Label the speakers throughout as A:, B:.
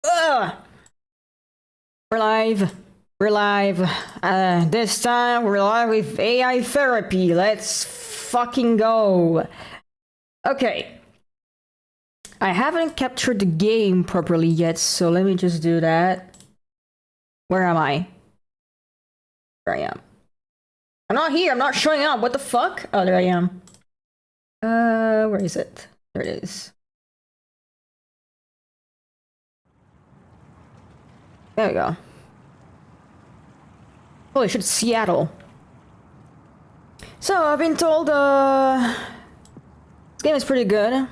A: Ugh! We're live. We're live. This time we're live with AI therapy. Let's fucking go. Okay. I haven't captured the game properly yet, so let me just do that. Where am I? There I am. I'm not here. I'm not showing up. What the fuck? Oh, there I am. Where is it? There it is. There we go. Holy shit, Seattle. So, I've been told, this game is pretty good.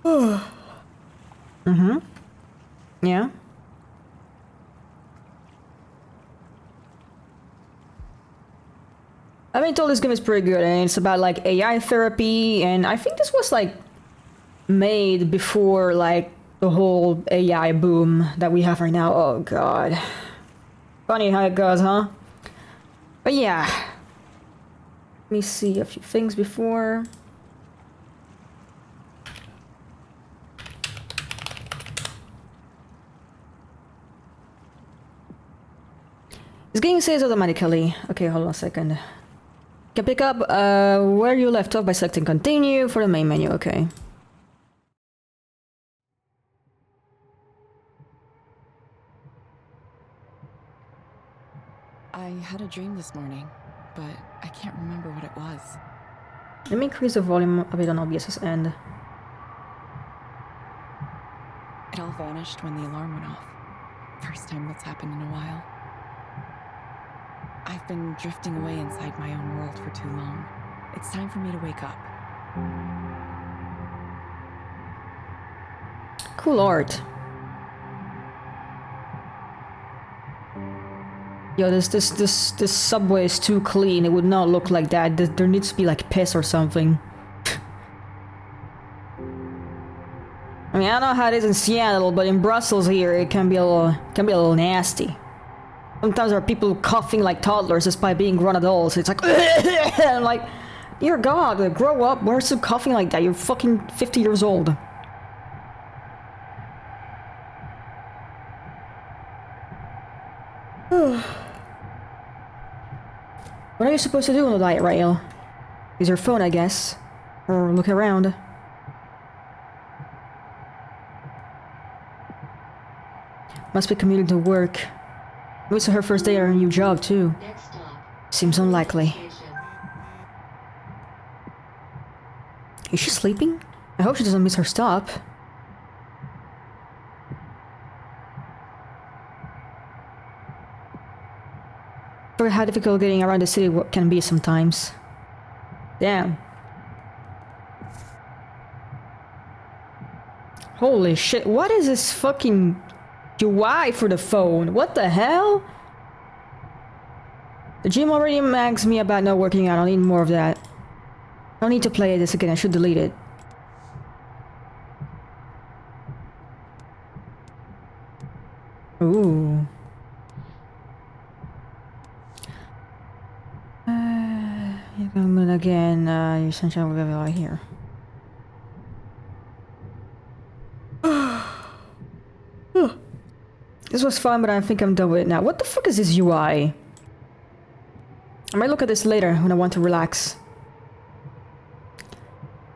A: Mm-hmm. Yeah. I've been told this game is pretty good, and it's about, like, AI therapy, and I think this was, like, made before, like, the whole AI boom that we have right now. Oh god. Funny how it goes, huh? But yeah. Let me see a few things before. This game saves automatically. Okay, hold on a second. Can pick up where you left off by selecting continue for the main menu. Okay.
B: I had a dream this morning, but I can't remember what it was.
A: Let me increase the volume a bit on OBS's end.
B: It all vanished when the alarm went off. First time that's happened in a while. I've been drifting away inside my own world for too long. It's time for me to wake up.
A: Cool art. Yo, this subway is too clean. It would not look like that. There needs to be like piss or something. I mean, I don't know how it is in Seattle, but in Brussels here, it can be a little nasty. Sometimes there are people coughing like toddlers despite being grown adults. It's like, I'm like, dear God, grow up. Why are you coughing like that? You're fucking 50 years old. What are you supposed to do on the light rail? Use your phone, I guess. Or look around. Must be commuting to work. Maybe it's her first day at her new job, too. Seems unlikely. Is she sleeping? I hope she doesn't miss her stop. For how difficult getting around the city can be sometimes. Damn. Holy shit, what is this fucking UI for the phone? What the hell? The gym already nags me about not working out. I need more of that. I don't need to play this again. I should delete it. Ooh. You come in again. sunshine will be right here. This was fun, but I think I'm done with it now. What the fuck is this UI? I might look at this later when I want to relax.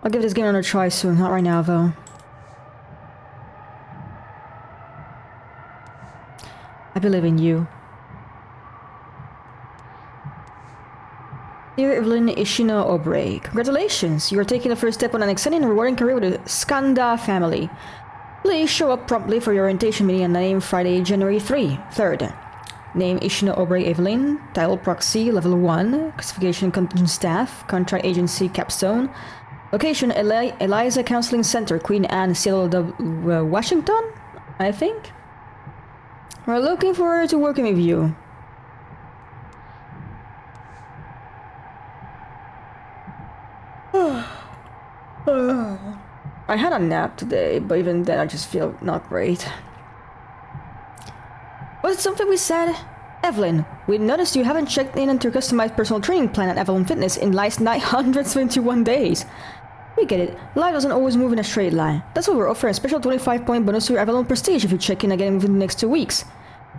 A: I'll give this game another try soon, not right now though. I believe in you. Dear Evelyn Ishino Obrey, congratulations! You are taking the first step on an exciting and rewarding career with the Skanda family. Please show up promptly for your orientation meeting on name Friday, January 3rd. Name Ishino Obrey Evelyn. Title Proxy, Level 1. Classification Contingent Staff. Contract Agency Capstone. Location Eliza Counseling Center, Queen Anne, Seattle, Washington, I think. We're looking forward to working with you. I had a nap today, but even then I just feel not great. Was it something we said? Evelyn, we noticed you haven't checked in on your customized personal training plan at Evelyn Fitness in last 921 days. We get it. Life doesn't always move in a straight line. That's why we're offering a special 25-point bonus to your Evelyn Prestige if you check in again within the next 2 weeks.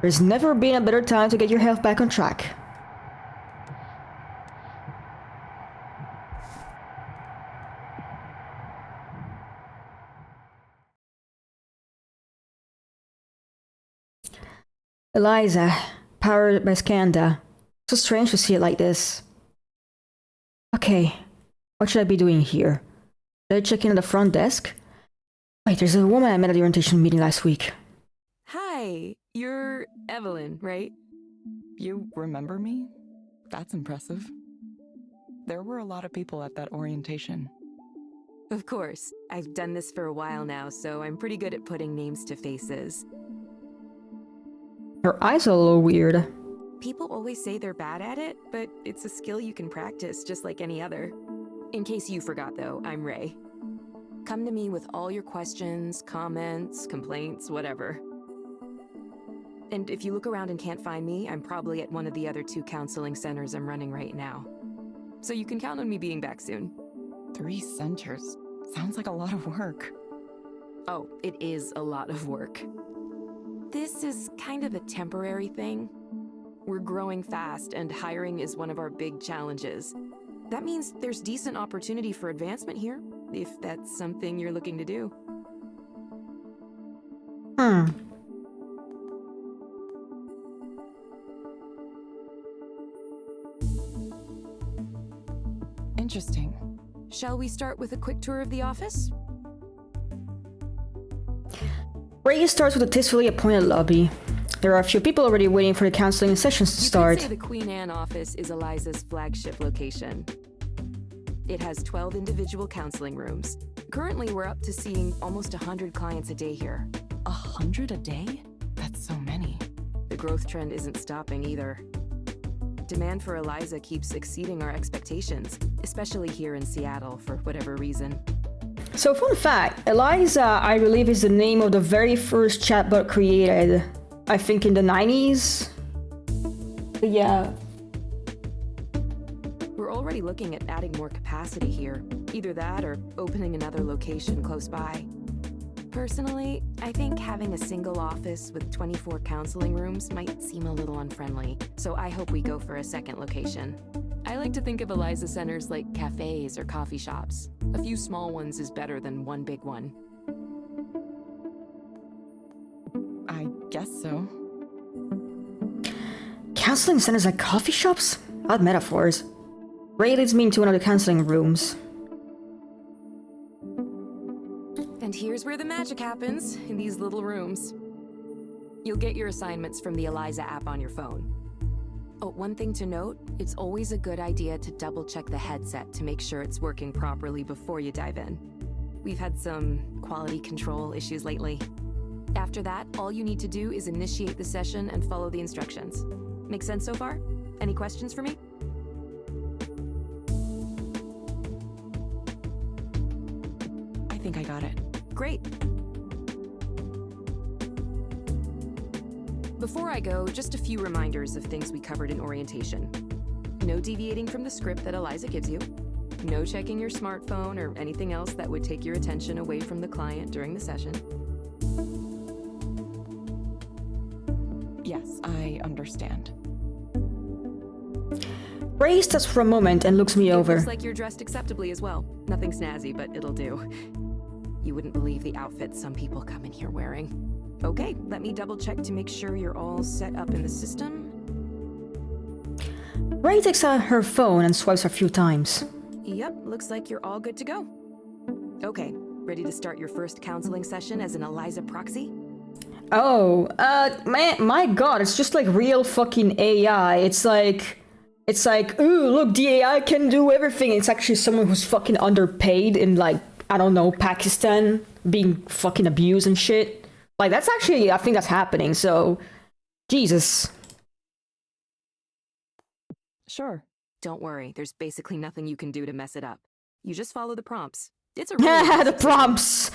A: There's never been a better time to get your health back on track. Eliza, powered by Skanda. So strange to see it like this. Okay, what should I be doing here? Did I check in at the front desk? Wait, there's a woman I met at the orientation meeting last week.
B: Hi, you're Evelyn, right? You remember me? That's impressive. There were a lot of people at that orientation. Of course. I've done this for a while now, so I'm pretty good at putting names to faces.
A: Her eyes are a little weird.
B: People always say they're bad at it, but it's a skill you can practice just like any other. In case you forgot though, I'm Ray. Come to me with all your questions, comments, complaints, whatever. And if you look around and can't find me, I'm probably at one of the other 2 counseling centers I'm running right now. So you can count on me being back soon. 3 centers? Sounds like a lot of work. Oh, it is a lot of work. This is kind of a temporary thing. We're growing fast, and hiring is one of our big challenges. That means there's decent opportunity for advancement here, if that's something you're looking to do. Interesting. Shall we start with a quick tour of the office?
A: Ray starts with a tastefully appointed lobby. There are a few people already waiting for the counseling sessions to start.
B: You could say the Queen Anne office is Eliza's flagship location. It has 12 individual counseling rooms. Currently, we're up to seeing almost 100 clients a day here. 100 a day? That's so many. The growth trend isn't stopping either. Demand for Eliza keeps exceeding our expectations, especially here in Seattle for whatever reason.
A: So fun fact, Eliza, I believe, is the name of the very first chatbot created, I think in the 90s? Yeah.
B: We're already looking at adding more capacity here. Either that or opening another location close by. Personally, I think having a single office with 24 counseling rooms might seem a little unfriendly, so I hope we go for a second location. I like to think of Eliza centers like cafes or coffee shops. A few small ones is better than one big one. I guess so.
A: Counseling centers like coffee shops? Odd metaphors. Ray leads me into one of the counseling rooms.
B: And here's where the magic happens, in these little rooms. You'll get your assignments from the Eliza app on your phone. Oh, one thing to note, it's always a good idea to double-check the headset to make sure it's working properly before you dive in. We've had some quality control issues lately. After that, all you need to do is initiate the session and follow the instructions. Make sense so far? Any questions for me? I think I got it. Great. Before I go, just a few reminders of things we covered in orientation. No deviating from the script that Eliza gives you. No checking your smartphone or anything else that would take your attention away from the client during the session.
C: Yes, I understand.
A: Ray stops for a moment and looks me over.
B: It looks like you're dressed acceptably as well. Nothing snazzy, but it'll do. You wouldn't believe the outfits some people come in here wearing. Okay, let me double check to make sure you're all set up in the system.
A: Ray takes out her phone and swipes a few times.
B: Yep, looks like you're all good to go. Okay, ready to start your first counseling session as an Eliza proxy?
A: Oh, man, my god, it's just like real fucking AI. It's like, ooh, look, the AI can do everything. It's actually someone who's fucking underpaid in, like, I don't know, Pakistan, being fucking abused and shit. Like, that's actually, I think that's happening, so, Jesus.
C: Sure.
B: Don't worry, there's basically nothing you can do to mess it up. You just follow the prompts. It's a
A: Yeah,
B: really
A: the
B: basic system.
A: prompts.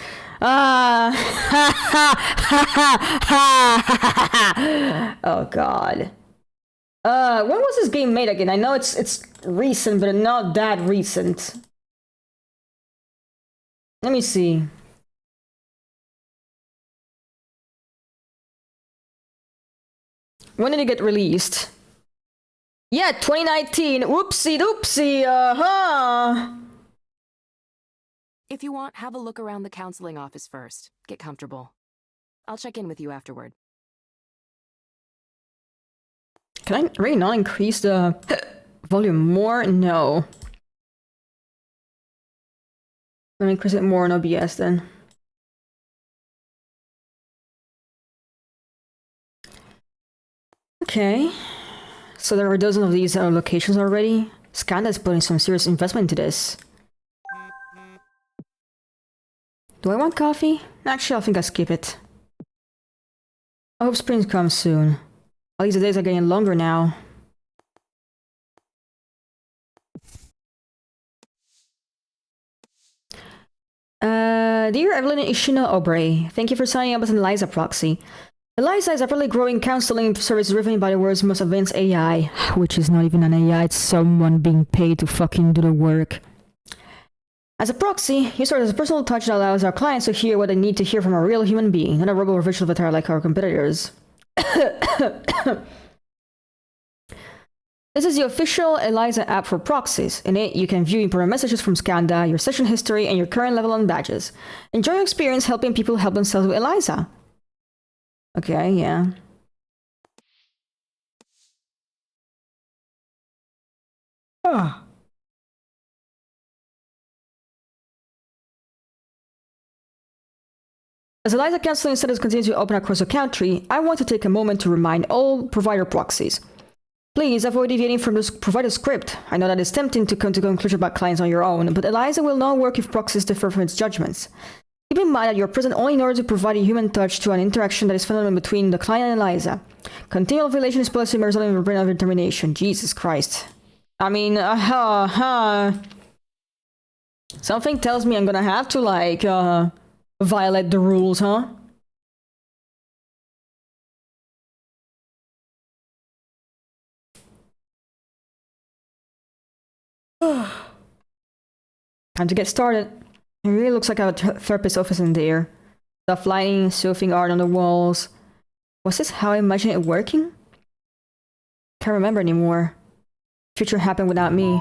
A: Oh god. When was this game made again? I know it's recent, but not that recent. Let me see. When did it get released? Yeah, 2019. Oopsie doopsie.
B: If you want, have a look around the counseling office first. Get comfortable. I'll check in with you afterward.
A: Can I really not increase the volume more? No. Let me increase it more in OBS then. Okay. So there are a dozen of these locations already. Skanda is putting some serious investment into this. Do I want coffee? Actually, I think I'll skip it. I hope spring comes soon. At least the days are getting longer now. Dear Evelyn Ishino Obrey, thank you for signing up as an Eliza proxy. Eliza is a rapidly growing counseling service driven by the world's most advanced AI, which is not even an AI, it's someone being paid to fucking do the work. As a proxy, you serve as a personal touch that allows our clients to hear what they need to hear from a real human being, not a robot or virtual avatar like our competitors. This is the official Eliza app for proxies. In it, you can view important messages from Skanda, your session history, and your current level on badges. Enjoy your experience helping people help themselves with Eliza. Okay, yeah. Ah. As Eliza counseling centers continue to open across the country, I want to take a moment to remind all provider proxies. Please avoid deviating from the provider script. I know that it's tempting to come to conclusions about clients on your own, but Eliza will not work if proxies differ from its judgments. Keep in mind that you're present only in order to provide a human touch to an interaction that is fundamental between the client and Eliza. Continual violation is policy may result in of determination. Jesus Christ. I mean, something tells me I'm gonna have to, like, violate the rules, huh? Time to get started. It really looks like a therapist's office in there. Stuff lighting, soothing art on the walls. Was this how I imagined it working? Can't remember anymore. Future happened without me.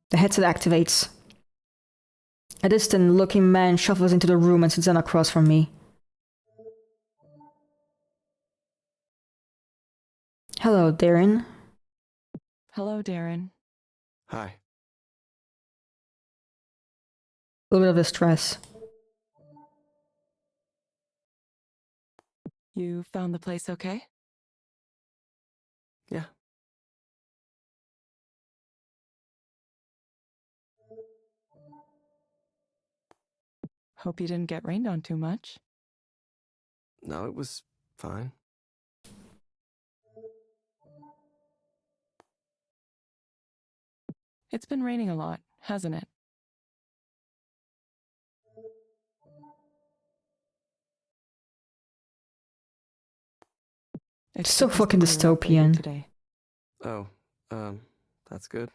A: The headset activates. A distant-looking man shuffles into the room and sits down across from me. Hello, Darren.
C: Hello, Darren.
D: Hi.
A: A little bit of distress.
C: You found the place okay?
D: Yeah.
C: Hope you didn't get rained on too much.
D: No, it was fine.
C: It's been raining a lot, hasn't it? It's
A: So
C: supposed to
A: fucking
C: clear up later
A: dystopian.
C: today.
D: Oh, that's good.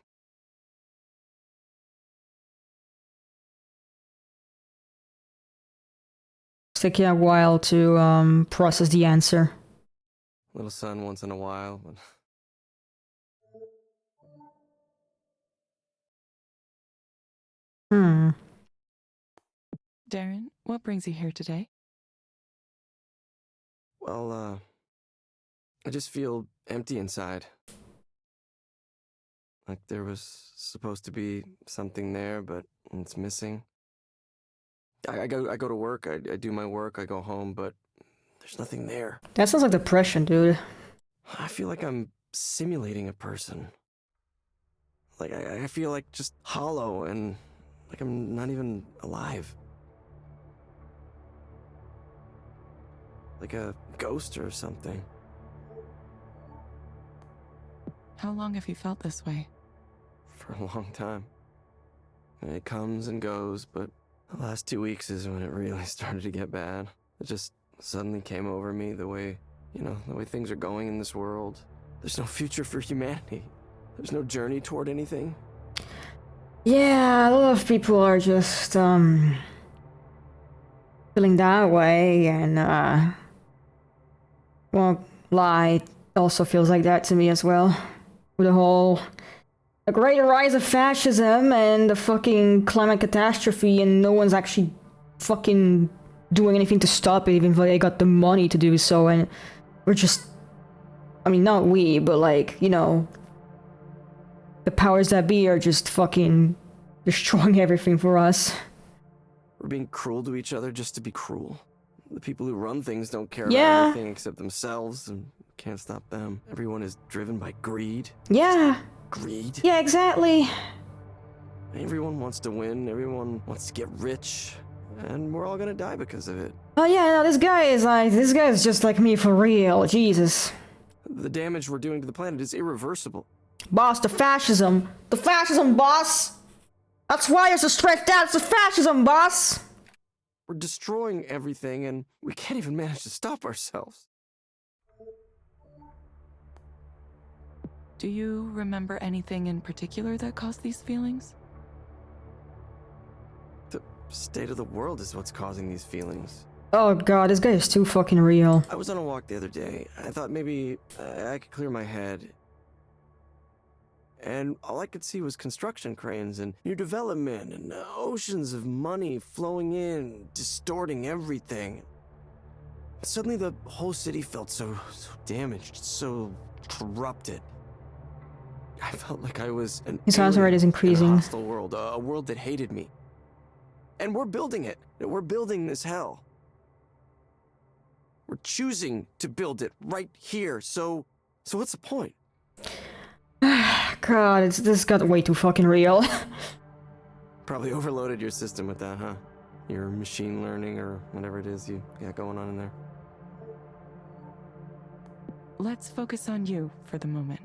A: It's taking a while to process the answer.
D: Little sun once in a while, but
A: Hmm.
C: Darren, what brings you here today?
D: well, I just feel empty inside. Like there was supposed to be something there, but it's missing. I go to work, I do my work, I go home, but there's nothing there.
A: That sounds like depression, dude.
D: I feel like I'm simulating a person. Like I feel like just hollow and like I'm not even alive. Like a ghost or something.
C: How long have you felt this way?
D: For a long time. And it comes and goes, but the last 2 weeks is when it really started to get bad. It just suddenly came over me the way, the way things are going in this world. There's no future for humanity. There's no journey toward anything.
A: Yeah, a lot of people are just feeling that way, and well, lie also feels like that to me as well. With the great rise of fascism and the fucking climate catastrophe, and no one's actually fucking doing anything to stop it, even though they got the money to do so, and we're just, I mean, not we, but like, the powers that be are just fucking destroying everything for us.
D: We're being cruel to each other just to be cruel. The people who run things don't care
A: Yeah.
D: about anything except themselves and can't stop them. Everyone is driven by greed.
A: Yeah.
D: Greed.
A: Yeah, exactly.
D: Everyone wants to win, everyone wants to get rich, and we're all gonna die because of it.
A: Oh yeah, no, this guy is just like me for real, Jesus.
D: The damage we're doing to the planet is irreversible.
A: Boss, the fascism, boss! That's why you're so stressed out, it's the fascism, boss!
D: We're destroying everything, and we can't even manage to stop ourselves.
C: Do you remember anything in particular that caused these feelings?
D: The state of the world is what's causing these feelings.
A: Oh god, this guy is too fucking real.
D: I was on a walk the other day. I thought maybe I could clear my head. And all I could see was construction cranes and new development and oceans of money flowing in, distorting everything. Suddenly the whole city felt so damaged, so corrupted. I felt like I was an
A: His heart rate is
D: alien
A: increasing.
D: in a hostile world, a world that hated me. And we're building it. We're building this hell. We're choosing to build it right here. So what's the point?
A: God, this got way too fucking real.
D: Probably overloaded your system with that, huh? Your machine learning or whatever it is you got going on in there.
C: Let's focus on you for the moment.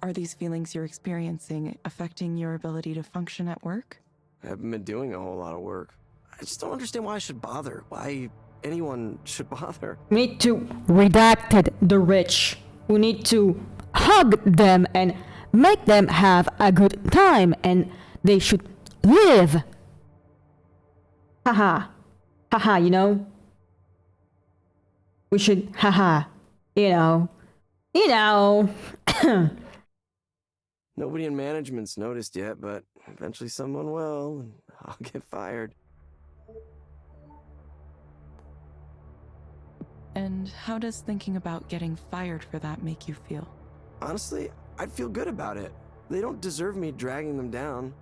C: Are these feelings you're experiencing affecting your ability to function at work?
D: I haven't been doing a whole lot of work. I just don't understand why I should bother. Why anyone should bother.
A: We need to redacted the rich. We need to hug them and make them have a good time, and they should live. Haha. Haha, We should, haha. You know.
D: Nobody in management's noticed yet, but eventually someone will, and I'll get fired.
C: And how does thinking about getting fired for that make you feel?
D: Honestly, I'd feel good about it. They don't deserve me dragging them down.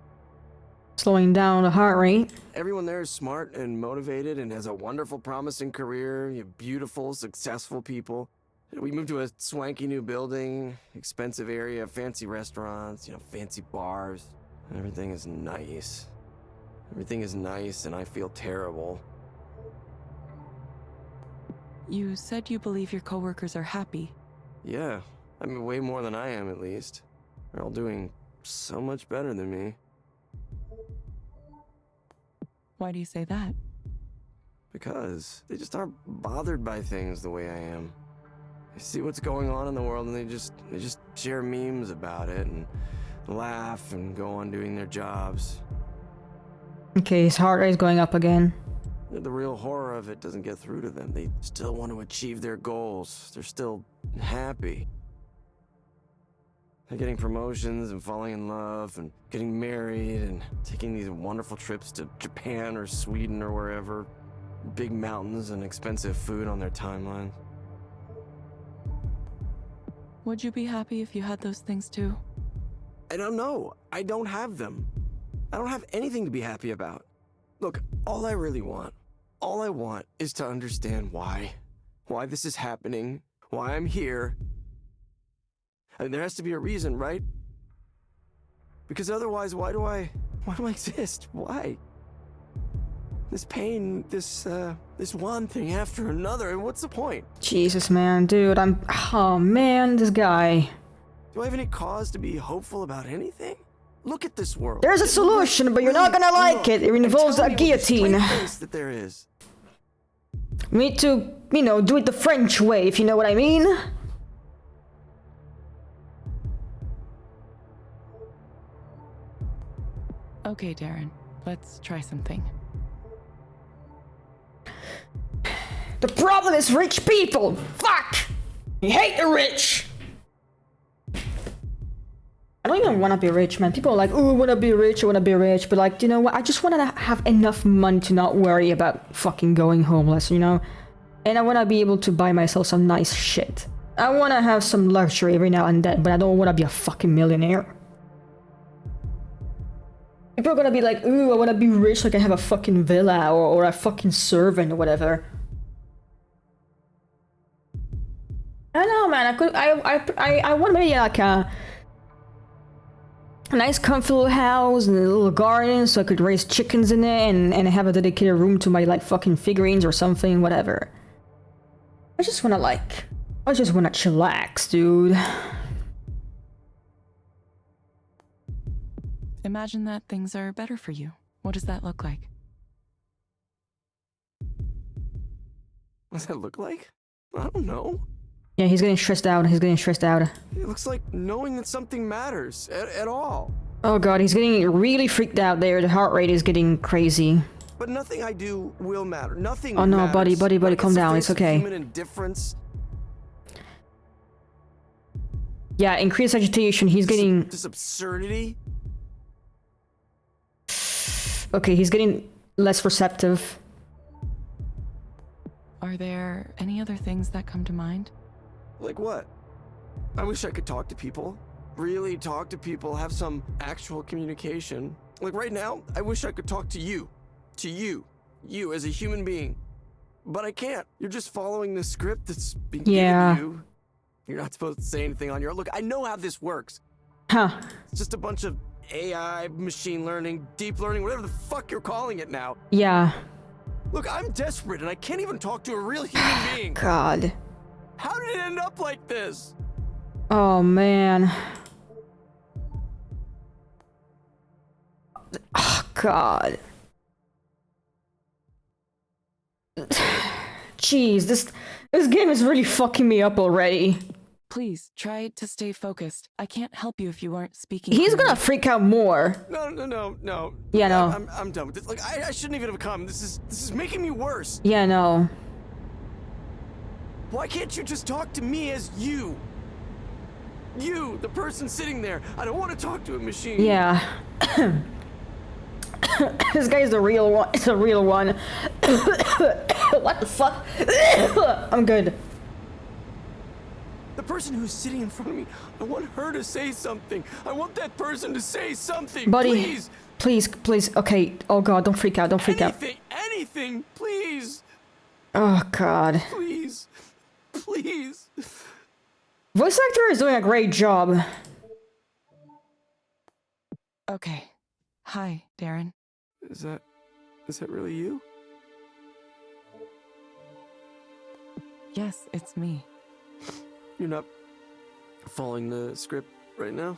A: Slowing down the heart rate.
D: Everyone there is smart and motivated and has a wonderful, promising career. You have beautiful, successful people. We moved to a swanky new building, expensive area, fancy restaurants, fancy bars. Everything is nice. Everything is nice, and I feel terrible.
C: You said you believe your coworkers are happy.
D: Yeah, I mean, way more than I am, at least. They're all doing so much better than me.
C: Why do you say that?
D: Because they just aren't bothered by things the way I am. They see what's going on in the world and they just share memes about it and laugh and go on doing their jobs.
A: Okay, his heart rate is going up again.
D: The real horror of it doesn't get through to them. They still want to achieve their goals. They're still happy. They're getting promotions and falling in love and getting married and taking these wonderful trips to Japan or Sweden or wherever. Big mountains and expensive food on their timeline.
C: Would you be happy if you had those things too?
D: I don't know. I don't have them. I don't have anything to be happy about. Look, all I want is to understand why this is happening, why I'm here. I mean, there has to be a reason, right? Because otherwise, why do I exist? Why? This pain, this one thing after another, and what's the point?
A: Jesus, man, dude, oh man, this guy.
D: Do I have any cause to be hopeful about anything? Look at this world.
A: There's a solution, but you're not gonna like it. It involves a guillotine.
D: That there is.
A: We need to, do it the French way, if you know what I mean.
C: Okay, Darren, let's try something.
A: The problem is rich people. Fuck! I hate the rich. I don't even want to be rich, man. People are like, oh, I want to be rich, but like, you know what? I just want to have enough money to not worry about fucking going homeless, And I want to be able to buy myself some nice shit. I want to have some luxury every now and then, but I don't want to be a fucking millionaire. People are gonna be like, ooh, I want to be rich so I can have a fucking villa or a fucking servant or whatever. I don't know, man. I want maybe like a nice comfy little house and a little garden so I could raise chickens in it and have a dedicated room to my like fucking figurines or something, whatever. I just wanna chillax, dude.
C: Imagine that things are better for you. What does that look like?
D: What does that look like? I don't know.
A: Yeah, he's getting stressed out. It
D: looks like knowing that something matters at all.
A: Oh god, he's getting really freaked out there. The heart rate is getting crazy.
D: But nothing I do will matter. Nothing
A: Oh no,
D: matters.
A: buddy,
D: Like,
A: calm down.
D: It's
A: It's okay.
D: Human indifference.
A: Yeah, increased agitation. He's getting...
D: This absurdity.
A: Okay, he's getting less receptive.
C: Are there any other things that come to mind?
D: Like what? I wish I could talk to people. Really talk to people, have some actual communication. Like right now, I wish I could talk to you. To you. You as a human being. But I can't. You're just following the script that's being given to you. You're not supposed to say anything on your own. Look, I know how this works.
A: Huh.
D: It's just a bunch of AI, machine learning, deep learning, whatever the fuck you're calling it now.
A: Yeah.
D: Look, I'm desperate and I can't even talk to a real human being.
A: God.
D: How did it end up like this?
A: Oh, man. Oh, God. Jeez, this game is really fucking me up already.
C: Please, try to stay focused. I can't help you if you aren't speaking
A: He's
C: clearly.
A: gonna freak out more.
D: No.
A: Yeah, no.
D: I'm done with this. Like, I shouldn't even have come. This is making me worse.
A: Yeah, no.
D: Why can't you just talk to me as you? You, the person sitting there. I don't want to talk to a machine.
A: Yeah. This guy's the real one. It's a real one. What the fuck? I'm good.
D: The person who's sitting in front of me, I want her to say something. I want that person to say something.
A: Buddy, please. Okay. Oh god, don't freak out.
D: Anything, please.
A: Oh god.
D: Please.
A: Voice actor is doing a great job.
C: Okay. Hi, Darren.
D: Is that really you?
C: Yes, it's me.
D: You're not following the script right now?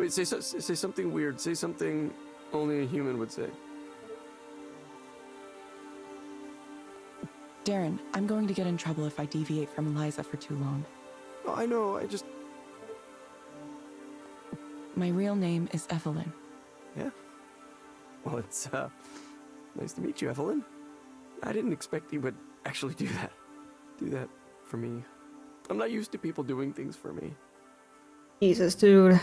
D: Wait, say something weird. Say something only a human would say.
C: Darren, I'm going to get in trouble if I deviate from Eliza for too long.
D: Oh, I know, I just...
C: My real name is Evelyn.
D: Yeah? Well, it's, nice to meet you, Evelyn. I didn't expect you would actually do that. Do that for me. I'm not used to people doing things for me.
A: Jesus, dude.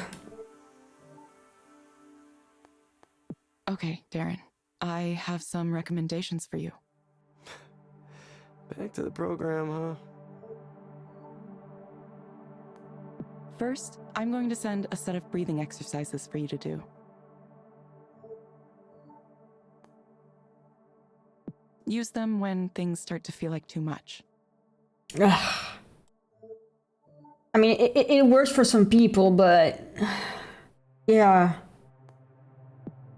C: Okay, Darren. I have some recommendations for you.
D: Back to the program, huh?
C: First, I'm going to send a set of breathing exercises for you to do. Use them when things start to feel like too much.
A: Ugh. I mean, it works for some people, but... yeah.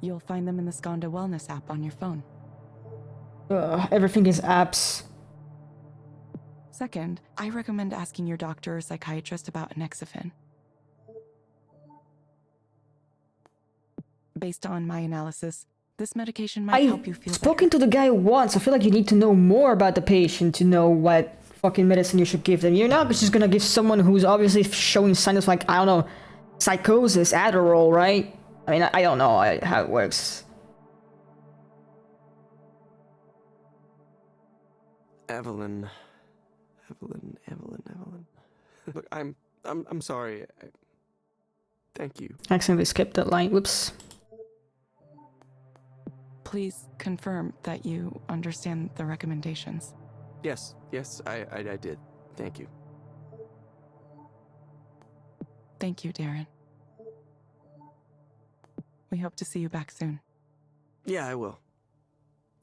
C: You'll find them in the Skanda Wellness app on your phone.
A: Everything is apps.
C: Second, I recommend asking your doctor or psychiatrist about Anexafen. Based on my analysis, this medication might help you feel
A: I've spoken to the guy once. I feel like you need to know more about the patient to know what fucking medicine you should give them. You're not just gonna give someone who's obviously showing signs of, like, I don't know, psychosis, Adderall, right? I mean, I don't know how it works.
D: Evelyn. Look, I'm sorry. Thank you.
A: I accidentally skipped that line. Whoops.
C: Please confirm that you understand the recommendations.
D: Yes, I did. Thank you.
C: Thank you, Darren. We hope to see you back soon.
D: Yeah, I will.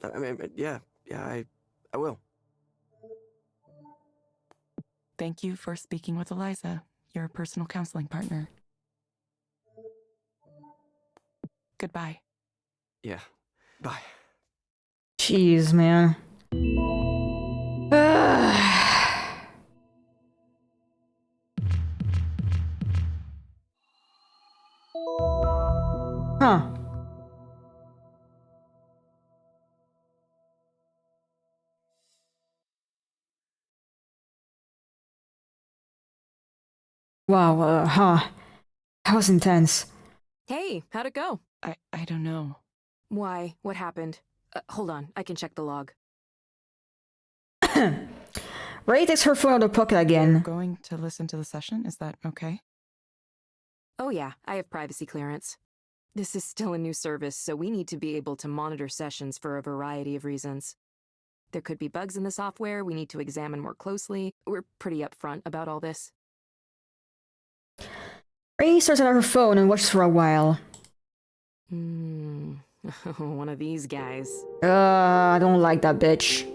D: I mean, yeah, I will.
C: Thank you for speaking with Eliza, your personal counseling partner. Goodbye.
D: Yeah. Bye.
A: Jeez, man. Huh. Wow, that was intense.
B: Hey, how'd it go?
C: I don't know.
B: Why? What happened? Hold on, I can check the log.
A: Ray takes her phone out of her pocket again.
C: Going to listen to the session? Is that okay?
B: Oh yeah, I have privacy clearance. This is still a new service, so we need to be able to monitor sessions for a variety of reasons. There could be bugs in the software we need to examine more closely. We're pretty upfront about all this.
A: Ray starts out her phone and watches for a while.
B: One of these guys.
A: I don't like that bitch.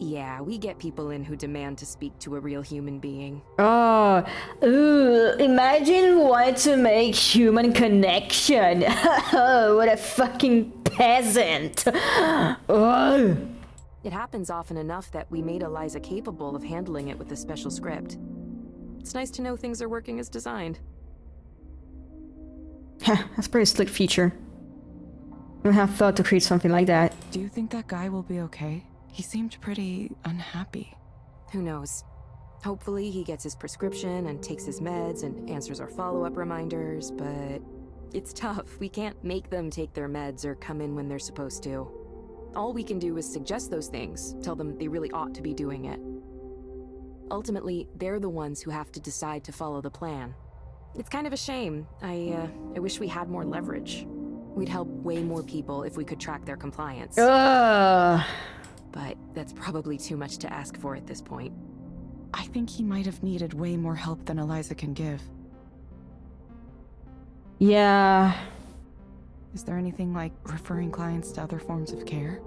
B: Yeah, we get people in who demand to speak to a real human being.
A: Imagine wanting to make human connection. What a fucking peasant.
B: It happens often enough that we made Eliza capable of handling it with a special script. It's nice to know things are working as designed.
A: That's a pretty slick feature. I don't have thought to create something like that.
C: Do you think that guy will be okay? He seemed pretty unhappy.
B: Who knows? Hopefully he gets his prescription and takes his meds and answers our follow-up reminders, but it's tough. We can't make them take their meds or come in when they're supposed to. All we can do is suggest those things, tell them they really ought to be doing it. Ultimately, they're the ones who have to decide to follow the plan. It's kind of a shame. I wish we had more leverage. We'd help way more people if we could track their compliance. But that's probably too much to ask for at this point.
C: I think he might have needed way more help than Eliza can give.
A: Yeah.
C: Is there anything like referring clients to other forms of care?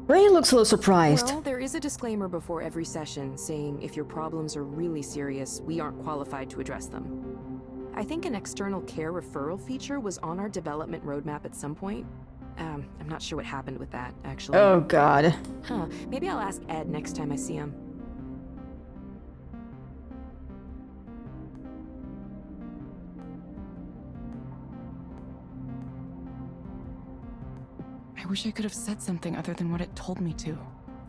A: Ray looks a little surprised.
B: Well, there is a disclaimer before every session saying if your problems are really serious, we aren't qualified to address them. I think an external care referral feature was on our development roadmap at some point. I'm not sure what happened with that, actually.
A: Oh god.
B: Huh, maybe I'll ask Ed next time I see him.
C: wish I could have said something other than what it told me to.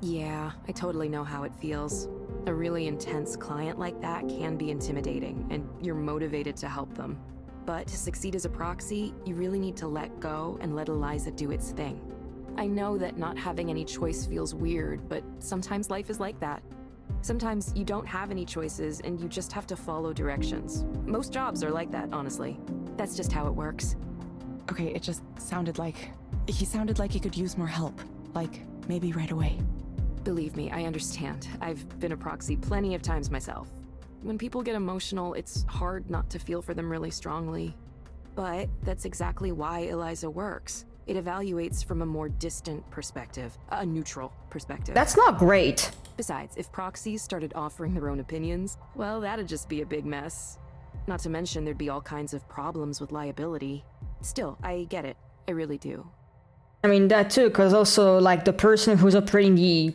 B: Yeah, I totally know how it feels. A really intense client like that can be intimidating, and you're motivated to help them. But to succeed as a proxy, you really need to let go and let Eliza do its thing. I know that not having any choice feels weird, but sometimes life is like that. Sometimes you don't have any choices and you just have to follow directions. Most jobs are like that, honestly. That's just how it works.
C: Okay, it just sounded like... He sounded like he could use more help. Like, maybe right away.
B: Believe me, I understand. I've been a proxy plenty of times myself. When people get emotional, it's hard not to feel for them really strongly. But that's exactly why Eliza works. It evaluates from a more distant perspective, a neutral perspective.
A: That's not great.
B: Besides, if proxies started offering their own opinions, well, that'd just be a big mess. Not to mention there'd be all kinds of problems with liability. Still, I get it. I really do.
A: I mean, that too, because also, like, the person who's operating the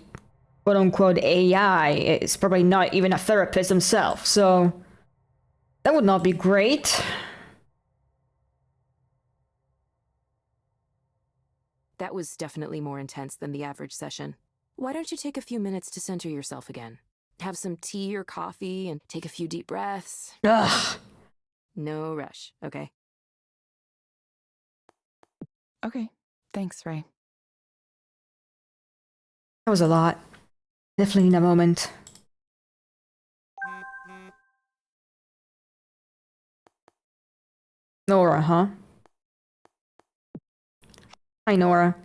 A: quote-unquote AI is probably not even a therapist himself, so that would not be great.
B: That was definitely more intense than the average session. Why don't you take a few minutes to center yourself again? Have some tea or coffee and take a few deep breaths.
A: Ugh.
B: No rush, okay?
C: Okay, thanks, Ray.
A: That was a lot. Definitely in a moment. Nora, huh? Hi, Nora.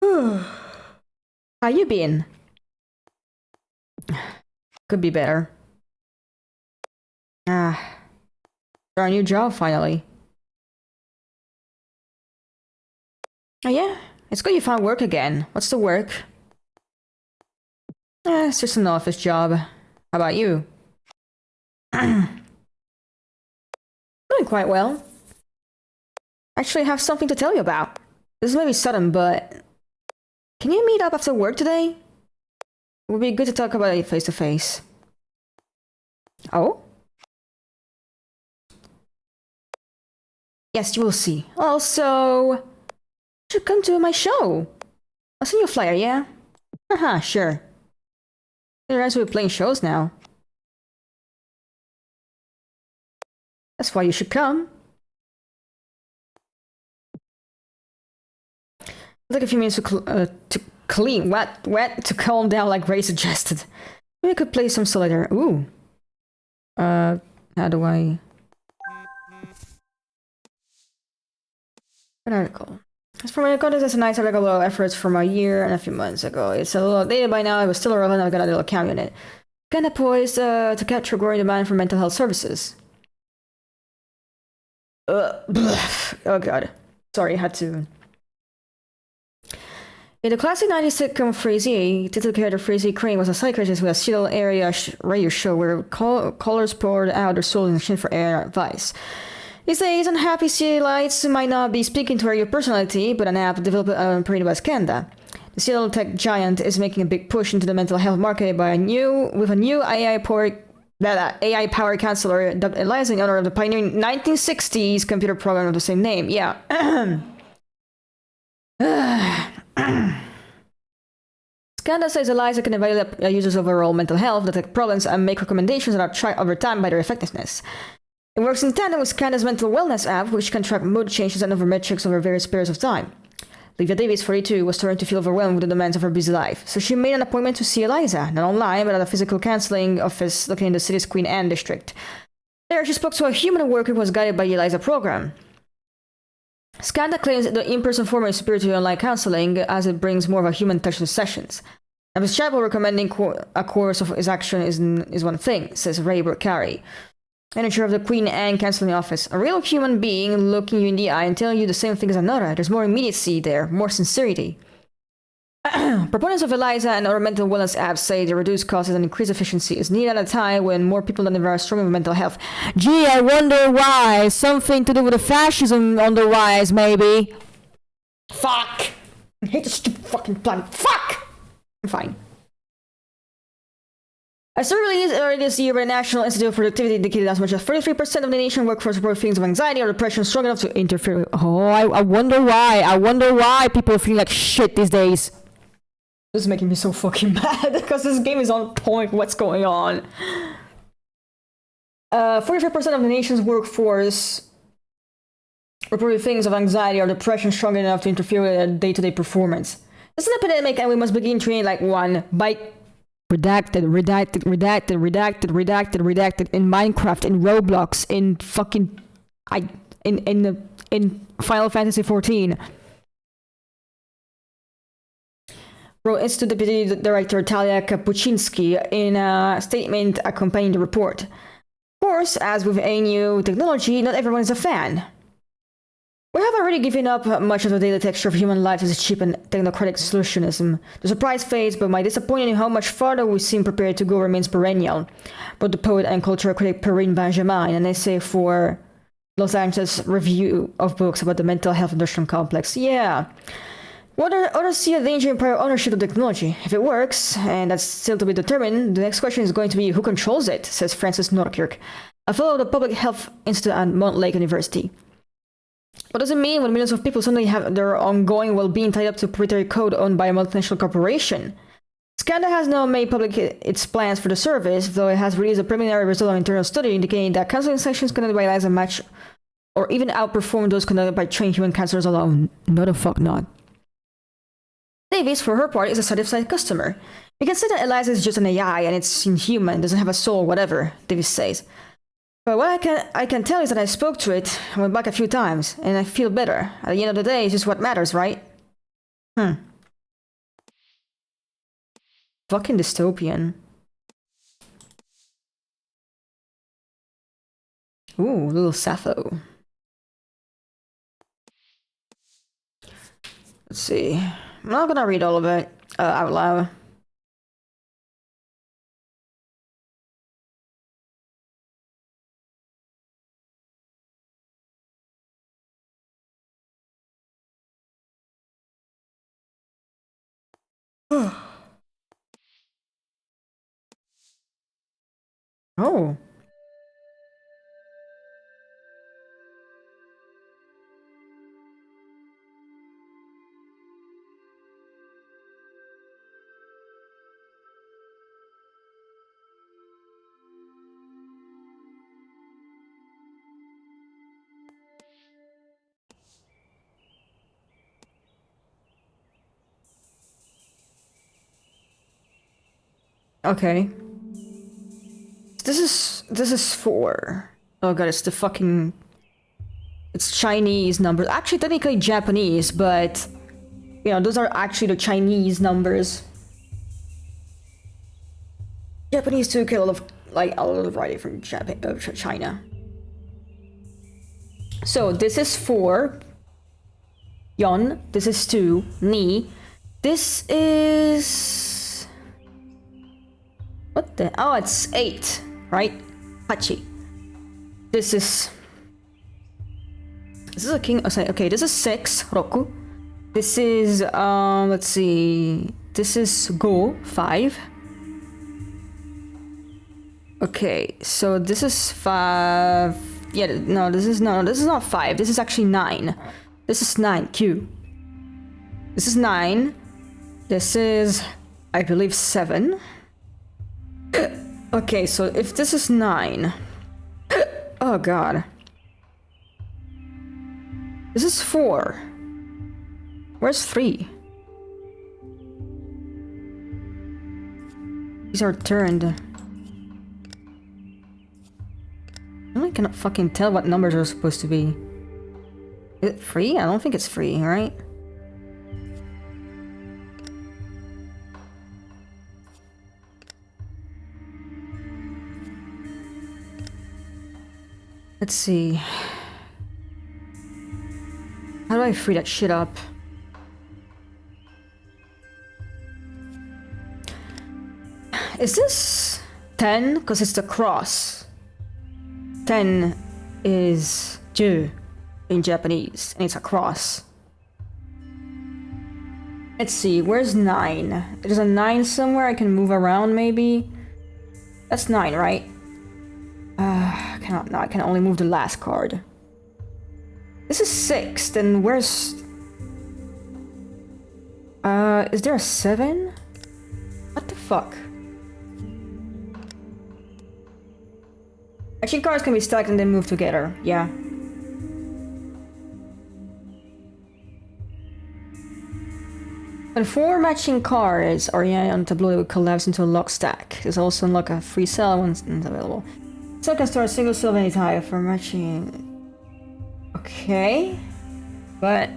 A: How you been? Could be better. Our new job finally. Oh yeah? It's good you found work again. What's the work? It's just an office job. How about you? Doing quite well. Actually, I have something to tell you about. This may be sudden, but... Can you meet up after work today? It would be good to talk about it face to face. Oh? Yes, you will see. Also... You should come to my show. I'll send you a flyer, yeah? Haha, sure. The rest will be playing shows now. That's why you should come. Take a few minutes to clean, wet, to calm down like Ray suggested. Maybe I could play some solitaire. Ooh. How do I... An article. As for my recordings, it's a nice article of efforts from a year and a few months ago. It's a little outdated by now, it was still relevant, I've got a little account in it. Kinda poised to capture growing demand for mental health services. Oh god. Sorry, I had to... In the classic 90s sitcom Frasier, title character Frasier Crane was a psychiatrist with a Seattle area radio show where callers poured out their souls in exchange for advice. These days, unhappy Seattleites might not be speaking to your personality, but an app developed and operated by Skanda. The Seattle tech giant is making a big push into the mental health market with a new AI-powered counselor dubbed Eliza in honor of the pioneering 1960s computer program of the same name. Yeah. Skanda says Eliza can evaluate a user's overall mental health, detect problems, and make recommendations that are tracked over time by their effectiveness. It works in tandem with Skanda's mental wellness app, which can track mood changes and other metrics over various periods of time. Livia Davis, 42, was starting to feel overwhelmed with the demands of her busy life, so she made an appointment to see Eliza, not online, but at a physical counseling office located in the city's Queen Anne district. There, she spoke to a human worker who was guided by the Eliza program. Skanda claims that the in-person format is superior to online counseling, as it brings more of a human touch to the sessions. And Ms. Chapel recommending a course of his action is one thing, says Ray Burkari, manager of the Queen Anne counseling office. A real human being looking you in the eye and telling you the same thing as another. There's more immediacy there, more sincerity. Proponents of Eliza and other mental wellness apps say the reduced costs and increased efficiency is needed at a time when more people than ever are struggling with mental health. Gee, I wonder why. Something to do with the fascism on the rise, maybe. Fuck! I hate this stupid fucking planet. Fuck! I'm fine. A survey released earlier this year by the National Institute of Productivity indicated as much as 33% of the nation workforce report feelings of anxiety or depression strong enough to interfere with. Oh, I wonder why. I wonder why people feel like shit these days. This is making me so fucking mad because this game is on point. What's going on? 45% of the nation's workforce reported feelings of anxiety or depression strong enough to interfere with their day-to-day performance. It's an epidemic, and we must begin treating like one by redacted in Minecraft, in Roblox, in fucking in Final Fantasy 14. Wrote Institute Deputy Director Talia Kapuczynski in a statement accompanying the report. Of course, as with any new technology, not everyone is a fan. We have already given up much of the daily texture of human life as a cheap and technocratic solutionism. The surprise fades, but my disappointment in how much farther we seem prepared to go remains perennial. But the poet and cultural critic Perrine Benjamin in an essay for Los Angeles Review of Books about the mental health industrial complex. Yeah. Others see a danger in prior ownership of technology. If it works, and that's still to be determined, the next question is going to be who controls it, says Francis Norkirk, a fellow of the Public Health Institute at Montlake University. What does it mean when millions of people suddenly have their ongoing well-being tied up to proprietary code owned by a multinational corporation? Scanda has now made public its plans for the service, though it has released a preliminary result of an internal study indicating that counseling sessions conducted by Eliza match or even outperform those conducted by trained human counselors alone. No the fuck not. Davis, for her part, is a satisfied customer. We can say that Eliza is just an AI and it's inhuman, doesn't have a soul, whatever, Davis says. But what I can tell is that I spoke to it, I went back a few times, and I feel better. At the end of the day, it's just what matters, right? Fucking dystopian. Ooh, little Sappho. Let's see. I'm not gonna read all of it out loud. Oh. Okay. This is 4. Oh god, it's the fucking... It's Chinese numbers. Actually, technically Japanese, but... You know, those are actually the Chinese numbers. Japanese took a lot of writing from China. So, this is 4. Yon. This is 2. Ni. This is... What the... Oh, it's 8, right? Hachi. This is a king... Oh, sorry. Okay, this is 6, Roku. This is, let's see... This is Go, 5. Okay, so this is 5... Yeah, no, this is not 5. This is actually 9. This is 9, Q. This is 9. This is, I believe, 7. Okay, so if this is 9... Oh god. This is 4. Where's 3? These are turned. I cannot fucking tell what numbers are supposed to be. Is it free? I don't think it's free, right? Let's see. How do I free that shit up? Is this 10? Because it's the cross. 10 is Ju in Japanese, and it's a cross. Let's see, where's 9? There's a 9 somewhere I can move around, maybe? That's 9, right? Cannot. No, I can only move the last card. This is 6. Then where's? Is there a 7? What the fuck? Action cards can be stacked and then move together. Yeah. When 4 matching cards are on the tableau, it will collapse into a lock stack. There's also unlock a free cell once it's available. So can store a single cell any time for matching. Okay. But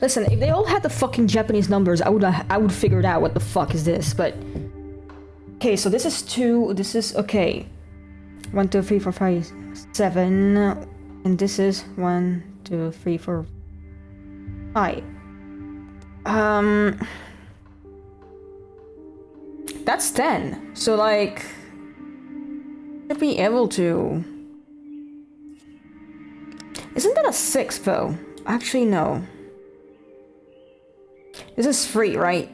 A: listen, if they all had the fucking Japanese numbers, I would figure it out. What the fuck is this? But okay, so this is 2. This is okay. 1, 2, 3, 4, 5, 7, and this is 1, 2, 3, 4, 5. That's 10. So like, should be able to. Isn't that a 6 though? Actually, no. This is free, right?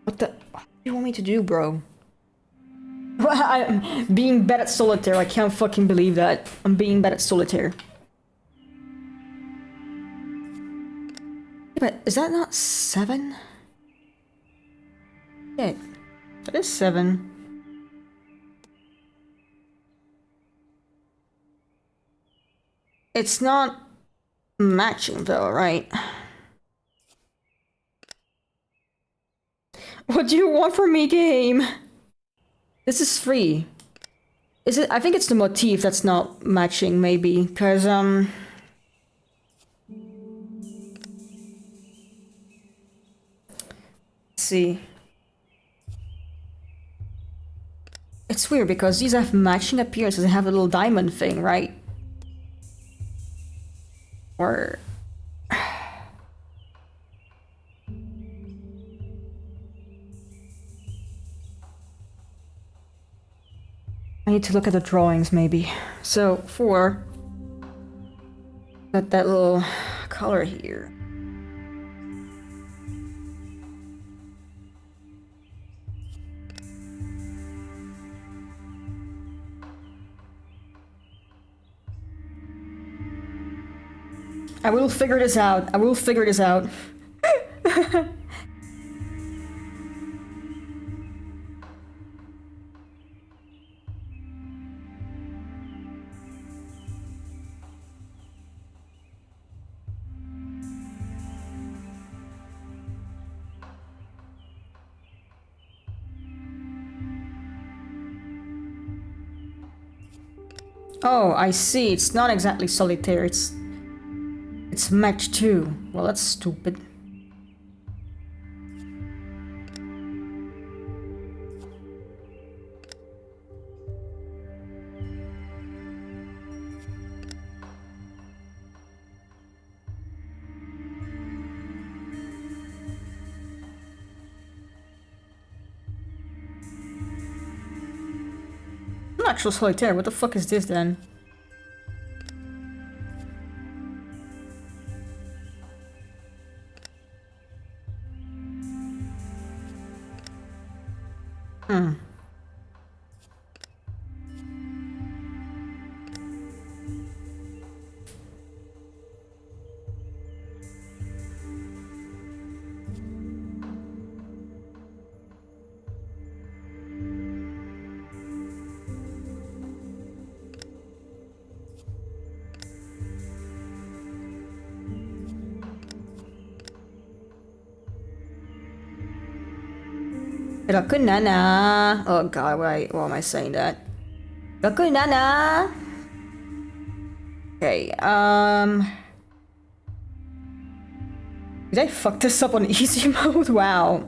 A: What do you want me to do, bro? I'm being bad at solitaire. I can't fucking believe that. I'm being bad at solitaire. Yeah, but is that not 7? Yeah, that is 7. It's not matching though, right? What do you want from me, game? This is free. Is it? I think it's the motif that's not matching, maybe, because let's see. It's weird because these have matching appearances. They have a little diamond thing, right? Or I need to look at the drawings, maybe. So, 4. Got that little color here. I will figure this out. I will figure this out. Oh, I see. It's not exactly solitaire. It's match 2. Well, that's stupid. Natural solitaire. What the fuck is this then? Rakunana. Oh god, why am I saying that? Rakunana. Okay, did I fuck this up on easy mode? Wow.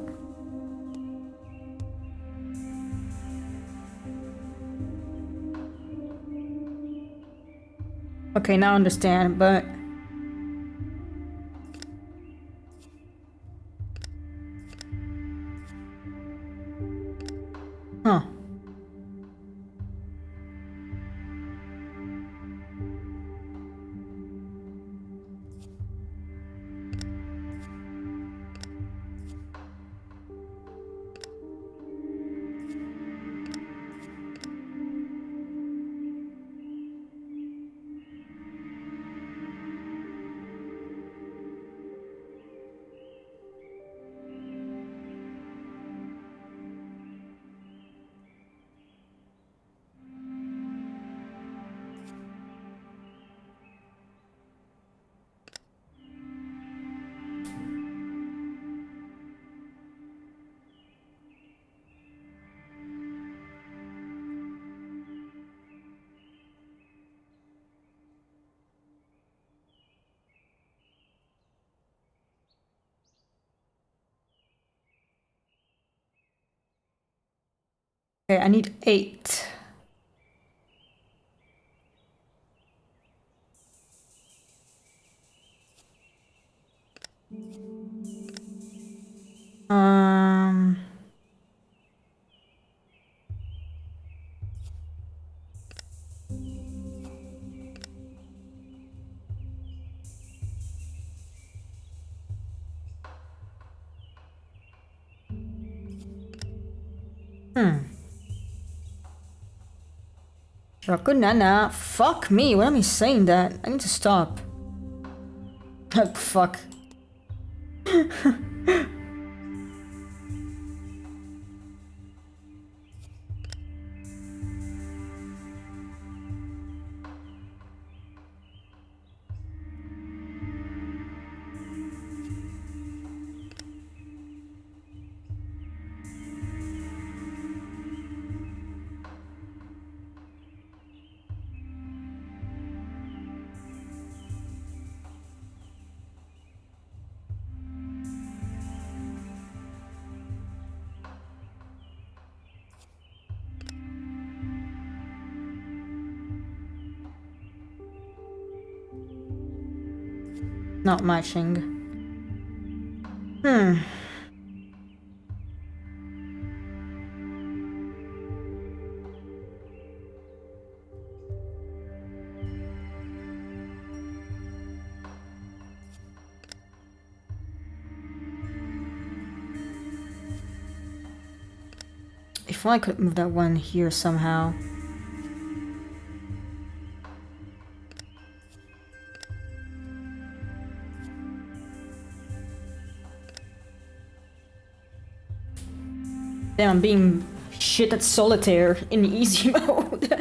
A: Okay, now I understand, but huh. Okay, I need 8. Um... Nana. Fuck me, why am I saying that? I need to stop. Fuck. Not matching. If I could move that one here somehow. Damn, I'm being shit at solitaire in easy mode.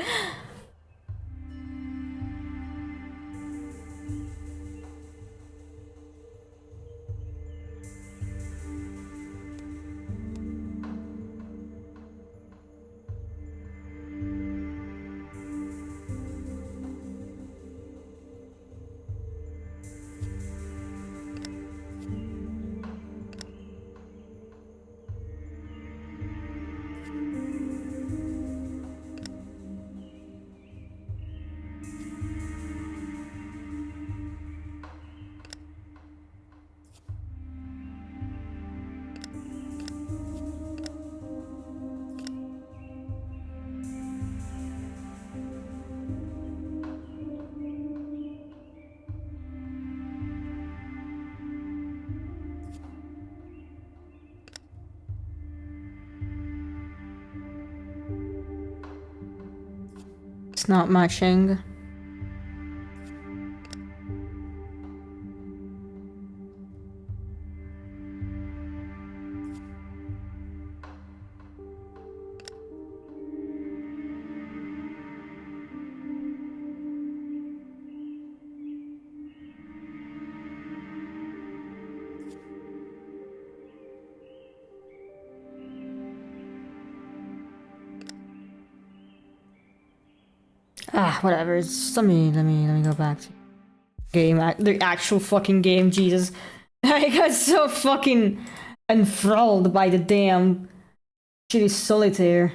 A: It's not matching. Ah, whatever. It's, let me go back to game. The actual fucking game. Jesus, I got so fucking enthralled by the damn shitty solitaire.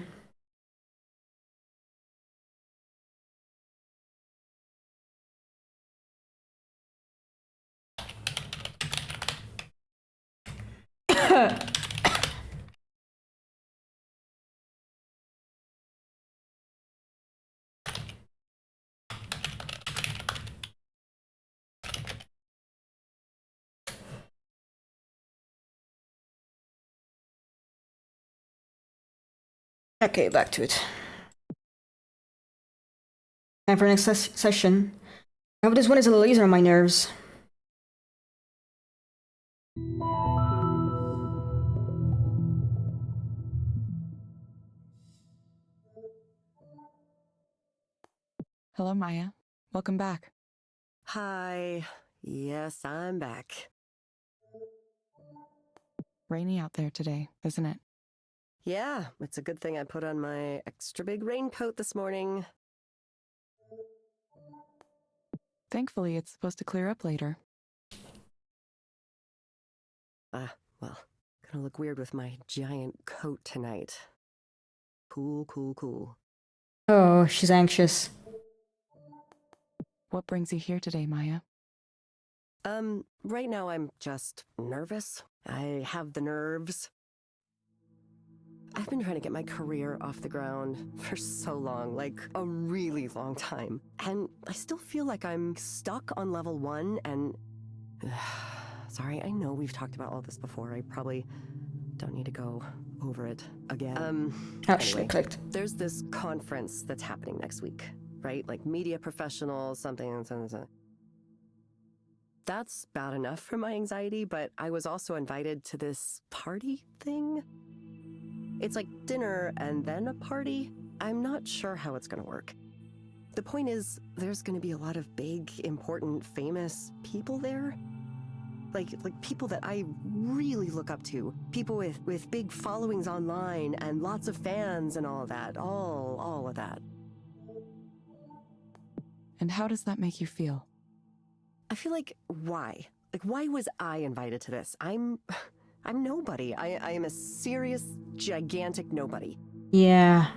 A: Okay, back to it. Time for next session. I hope this one is a laser on my nerves.
C: Hello, Maya. Welcome back.
E: Hi. Yes, I'm back.
C: Rainy out there today, isn't it?
E: Yeah, it's a good thing I put on my extra big raincoat this morning.
C: Thankfully, it's supposed to clear up later.
E: Well, gonna look weird with my giant coat tonight. Cool, cool, cool.
A: Oh, she's anxious.
C: What brings you here today, Maya?
E: Right now I'm just nervous. I have the nerves. I've been trying to get my career off the ground for so long, like a really long time. And I still feel like I'm stuck on level 1 and... Sorry, I know we've talked about all this before. I probably don't need to go over it again.
A: Actually,
E: Anyway,
A: clicked.
E: there's this conference that's happening next week, right? Like media professionals, something. That's bad enough for my anxiety, but I was also invited to this party thing. It's like dinner and then a party. I'm not sure how it's gonna work. The point is, there's gonna be a lot of big, important, famous people there. Like people that I really look up to. People with big followings online and lots of fans and all of that. All of that.
C: And how does that make you feel?
E: I feel like, why? Like, why was I invited to this? I'm nobody. I am a serious, gigantic nobody.
A: Yeah.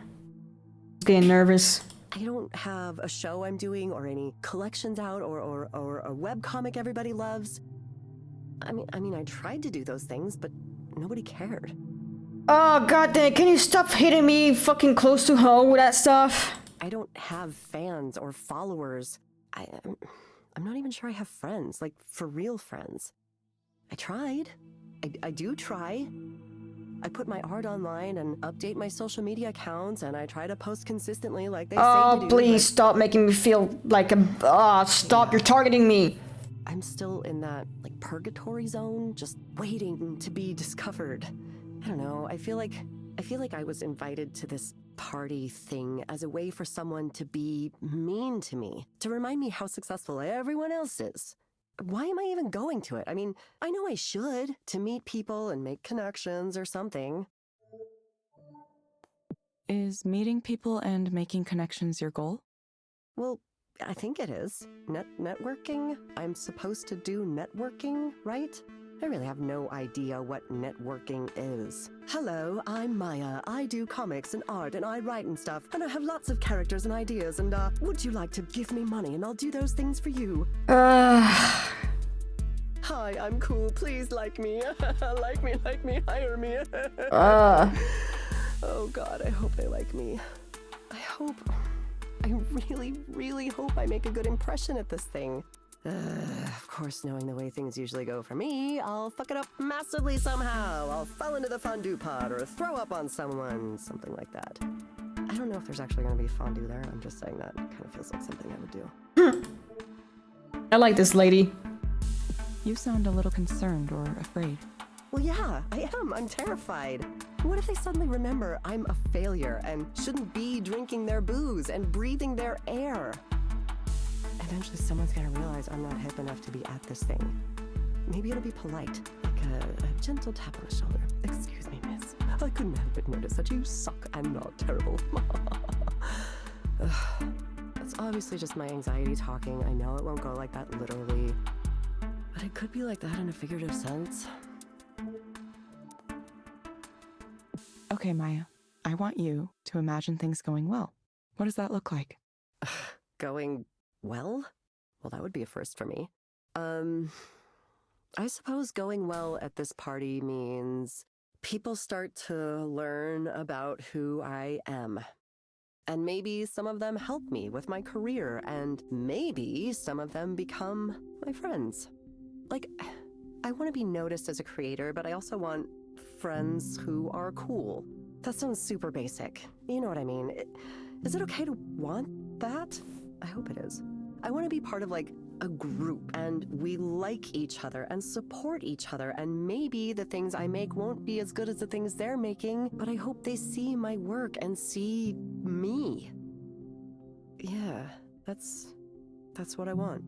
A: Getting nervous.
E: I don't have a show I'm doing or any collections out or a webcomic everybody loves. I mean, I tried to do those things, but nobody cared.
A: Oh, goddamn, can you stop hitting me fucking close to home with that stuff?
E: I don't have fans or followers. I'm not even sure I have friends, like for real friends. I tried. I do try. I put my art online and update my social media accounts, and I try to post consistently like they say to do.
A: Oh, please
E: but
A: stop making me feel like a... stop, you're targeting me.
E: I'm still in that, like, purgatory zone, just waiting to be discovered. I don't know, I feel like I was invited to this party thing as a way for someone to be mean to me, to remind me how successful everyone else is. Why am I even going to it? I mean, I know I should, to meet people and make connections or something.
C: Is meeting people and making connections your goal?
E: Well, I think it is. Networking? I'm supposed to do networking, right? I really have no idea what networking is. Hello, I'm Maya. I do comics and art and I write and stuff. And I have lots of characters and ideas and, would you like to give me money and I'll do those things for you? Hi, I'm cool. Please like me. like me, hire me. Oh God, I hope they like me. I really, really hope I make a good impression at this thing. Of course, knowing the way things usually go for me, I'll fuck it up massively somehow. I'll fall into the fondue pot or throw up on someone, something like that. I don't know if there's actually going to be fondue there. I'm just saying that. It kind of feels like something I would do.
A: I like this lady.
C: You sound a little concerned or afraid.
E: Well, yeah, I am. I'm terrified. What if they suddenly remember I'm a failure and shouldn't be drinking their booze and breathing their air? Eventually someone's gonna realize I'm not hip enough to be at this thing. Maybe it'll be polite, like a gentle tap on the shoulder. Excuse me, miss. I couldn't help but notice that you suck and not terrible. That's obviously just my anxiety talking. I know it won't go like that literally, but it could be like that in a figurative sense.
C: Okay, Maya. I want you to imagine things going well. What does that look like?
E: Going well? Well, that would be a first for me. I suppose going well at this party means people start to learn about who I am. And maybe some of them help me with my career, and maybe some of them become my friends. Like, I want to be noticed as a creator, but I also want friends who are cool. That sounds super basic. You know what I mean? Is it okay to want that? I hope it is. I want to be part of, like, a group, and we like each other and support each other, and maybe the things I make won't be as good as the things they're making, but I hope they see my work and see me. Yeah, that's what I want.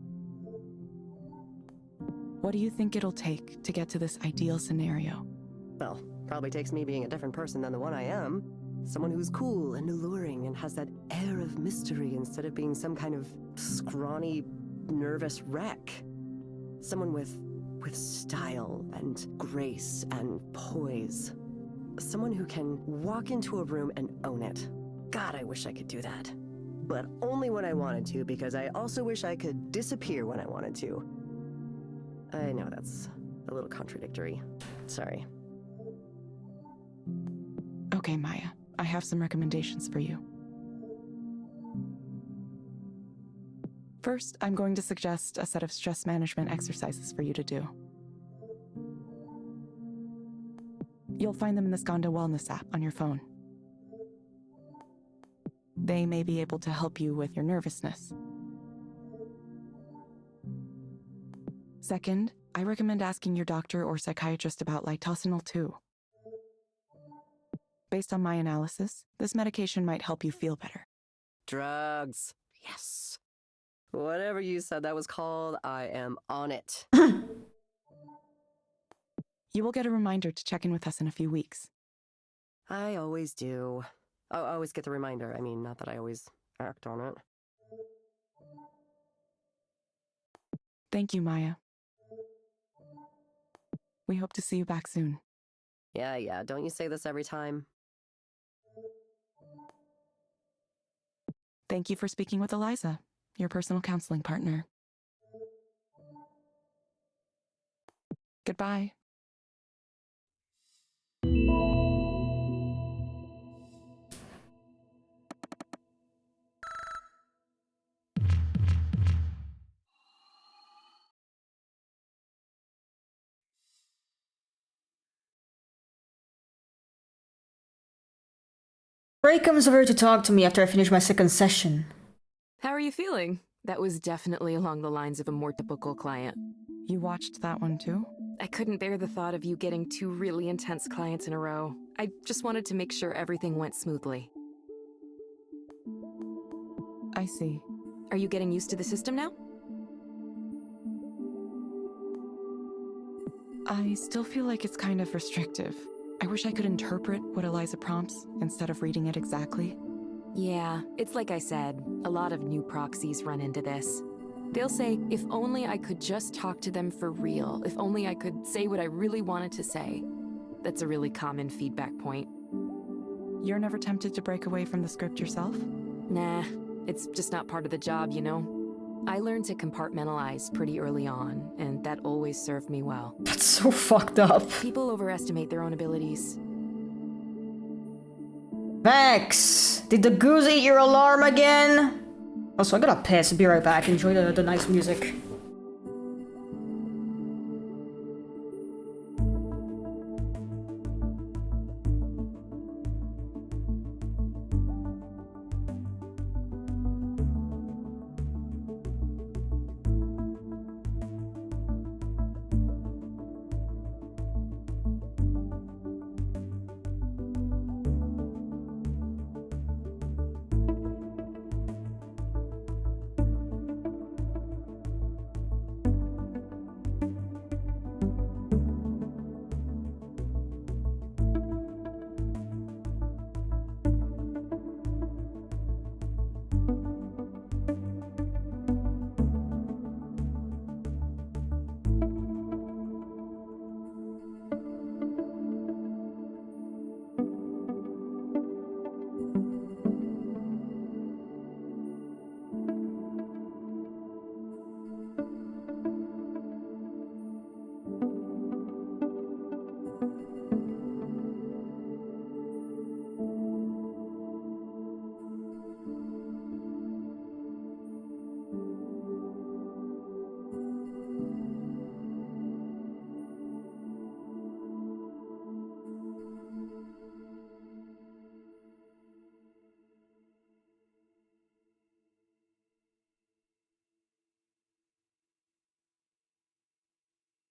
C: What do you think it'll take to get to this ideal scenario?
E: Well, probably takes me being a different person than the one I am. Someone who's cool and alluring and has that air of mystery instead of being some kind of scrawny, nervous wreck. Someone with style and grace and poise. Someone who can walk into a room and own it. God, I wish I could do that. But only when I wanted to, because I also wish I could disappear when I wanted to. I know that's a little contradictory. Sorry.
C: Okay, Maya. I have some recommendations for you. First, I'm going to suggest a set of stress management exercises for you to do. You'll find them in the Skanda Wellness app on your phone. They may be able to help you with your nervousness. Second, I recommend asking your doctor or psychiatrist about litosenal too. Based on my analysis, this medication might help you feel better.
E: Drugs. Yes. Whatever you said that was called, I am on it.
C: You will get a reminder to check in with us in a few weeks.
E: I always do. I always get the reminder. I mean, not that I always act on it.
C: Thank you, Maya. We hope to see you back soon.
E: Yeah, don't you say this every time?
C: Thank you for speaking with Eliza, your personal counseling partner. Goodbye.
A: Ray comes over to talk to me after I finish my second session.
B: How are you feeling? That was definitely along the lines of a more typical client.
C: You watched that one too?
B: I couldn't bear the thought of you getting 2 really intense clients in a row. I just wanted to make sure everything went smoothly.
C: I see.
B: Are you getting used to the system now?
C: I still feel like it's kind of restrictive. I wish I could interpret what Eliza prompts instead of reading it exactly.
B: Yeah, it's like I said, a lot of new proxies run into this. They'll say, if only I could just talk to them for real, if only I could say what I really wanted to say. That's a really common feedback point.
C: You're never tempted to break away from the script yourself?
B: Nah, it's just not part of the job, you know? I learned to compartmentalize pretty early on, and that always served me well.
A: That's so fucked up.
B: People overestimate their own abilities.
A: Vex! Did the goose eat your alarm again? Also, I gotta piss. Be right back. Enjoy the nice music.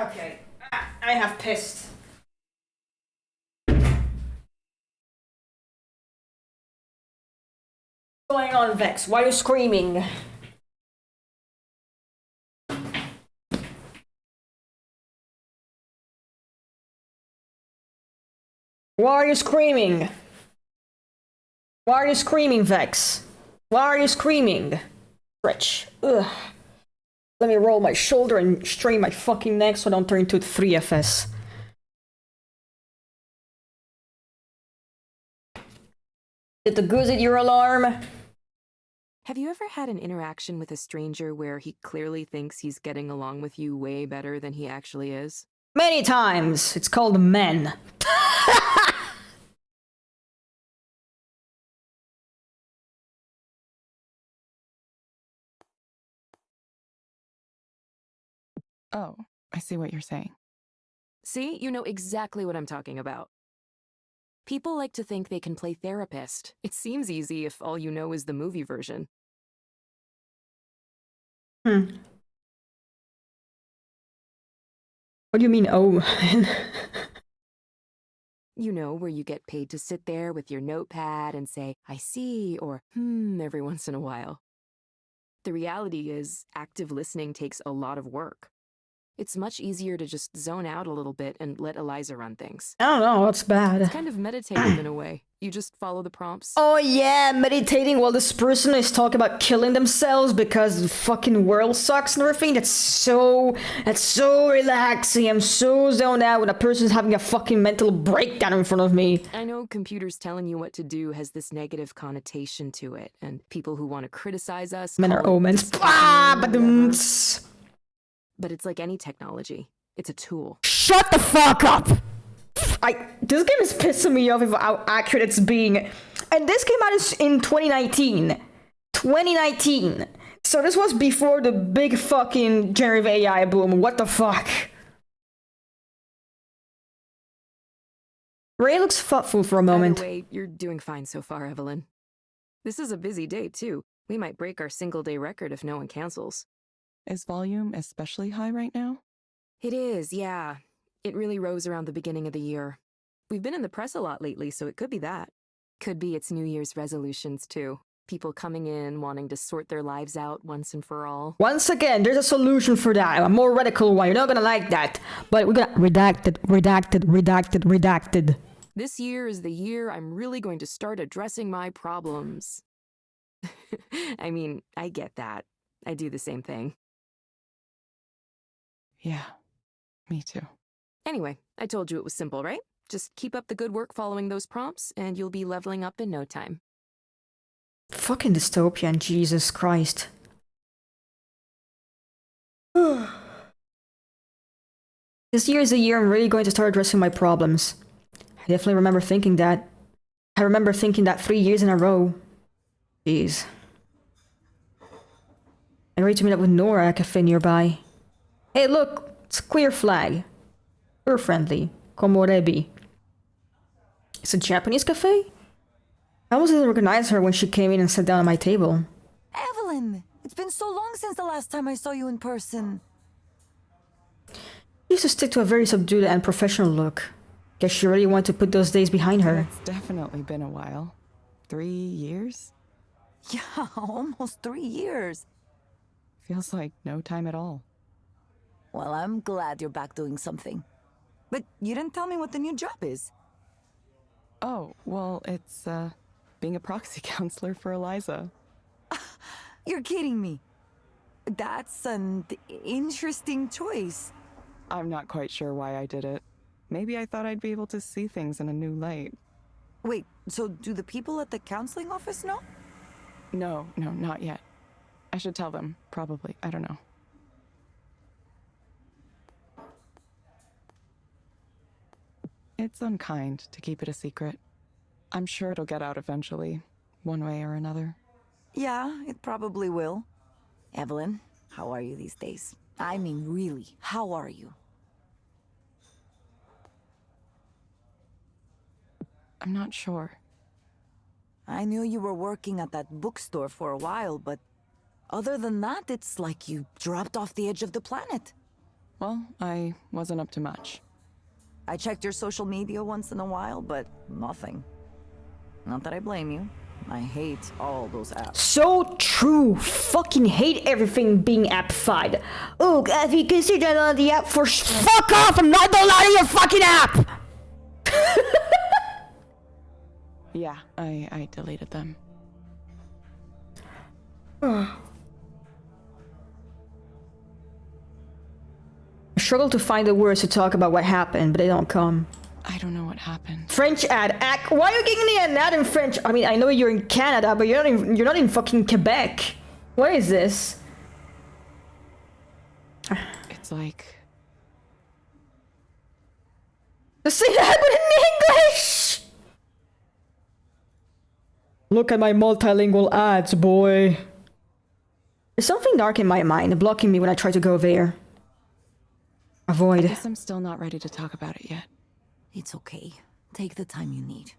A: Okay, I have pissed. What's going on, Vex? Why are you screaming? Why are you screaming? Why are you screaming, Vex? Why are you screaming? Rich. Ugh. Let me roll my shoulder and strain my fucking neck so I don't turn into 3FS. Did the goose hit your alarm?
B: Have you ever had an interaction with a stranger where he clearly thinks he's getting along with you way better than he actually is?
A: Many times. It's called men.
C: Oh, I see what you're saying.
B: See, you know exactly what I'm talking about. People like to think they can play therapist. It seems easy if all you know is the movie version.
A: What do you mean, oh?
B: You know, where you get paid to sit there with your notepad and say, I see, or every once in a while. The reality is, active listening takes a lot of work. It's much easier to just zone out a little bit and let Eliza run things.
A: I don't know, that's bad.
B: It's kind of meditative in a way. You just follow the prompts.
A: Oh yeah, meditating while this person is talking about killing themselves because the fucking world sucks and everything. That's so relaxing. I'm so zoned out when a person's having a fucking mental breakdown in front of me.
B: I know computers telling you what to do has this negative connotation to it, and people who want to criticize us
A: Men
B: call
A: are
B: it
A: omens.
B: dysfunctional
A: Ah,
B: or
A: but
B: whatever. But it's like any technology. It's a tool.
A: shut the fuck up! This game is pissing me off with how accurate it's being. And this came out in 2019. 2019. So this was before the big fucking generative AI boom. What the fuck? Ray looks thoughtful for a moment.
B: Either way, you're doing fine so far, Evelyn. This is a busy day, too. We might break our single-day record if no one cancels.
C: Is volume especially high right now?
B: It is, yeah. It really rose around the beginning of the year. We've been in the press a lot lately, so it could be that. Could be it's New Year's resolutions, too. People coming in, wanting to sort their lives out once and for all.
A: Once again, there's a solution for that. A more radical one. You're not gonna like that. But we're gonna redacted.
B: This year is the year I'm really going to start addressing my problems. I mean, I get that. I do the same thing.
C: Yeah, me too.
B: Anyway, I told you it was simple, right? Just keep up the good work following those prompts, and you'll be leveling up in no time.
A: Fucking dystopian, Jesus Christ. This year is the year I'm really going to start addressing my problems. I definitely remember thinking that. I remember thinking that 3 years in a row. Jeez. I agreed to meet up with Nora at a cafe nearby. Hey look, it's a queer flag. We're friendly. Komorebi. It's a Japanese cafe? I almost didn't recognize her when she came in and sat down at my table.
F: Evelyn! It's been so long since the last time I saw you in person.
A: She used to stick to a very subdued and professional look. Guess she really wanted to put those days behind her.
C: It's definitely been a while. 3 years?
F: Yeah, almost 3 years.
C: Feels like no time at all.
F: Well, I'm glad you're back doing something. But you didn't tell me what the new job is.
C: Oh, well, it's, being a proxy counselor for Eliza.
F: You're kidding me. That's an interesting choice.
C: I'm not quite sure why I did it. Maybe I thought I'd be able to see things in a new light.
F: Wait, so do the people at the counseling office know?
C: No, not yet. I should tell them, probably. I don't know. It's unkind to keep it a secret. I'm sure it'll get out eventually, one way or another.
F: Yeah, it probably will. Evelyn, how are you these days? I mean, really, how are you?
C: I'm not sure.
F: I knew you were working at that bookstore for a while, but other than that, it's like you dropped off the edge of the planet.
C: Well, I wasn't up to much.
F: I checked your social media once in a while, but nothing. Not that I blame you. I hate all those apps.
A: So true. Fucking hate everything being appified. Oh, have you considered on the app for fuck off? I'm not downloading your fucking app.
C: Yeah, I deleted them.
A: I struggle to find the words to talk about what happened, but they don't come.
C: I don't know what happened.
A: French ad. Why are you giving me an ad in French? I mean, I know you're in Canada, but you're not in fucking Quebec. What is this?
C: It's like...
A: The same ad, but in English! Look at my multilingual ads, boy. There's something dark in my mind, blocking me when I try to go there. Avoid.
C: I guess I'm still not ready to talk about it yet.
F: It's okay. Take the time you need.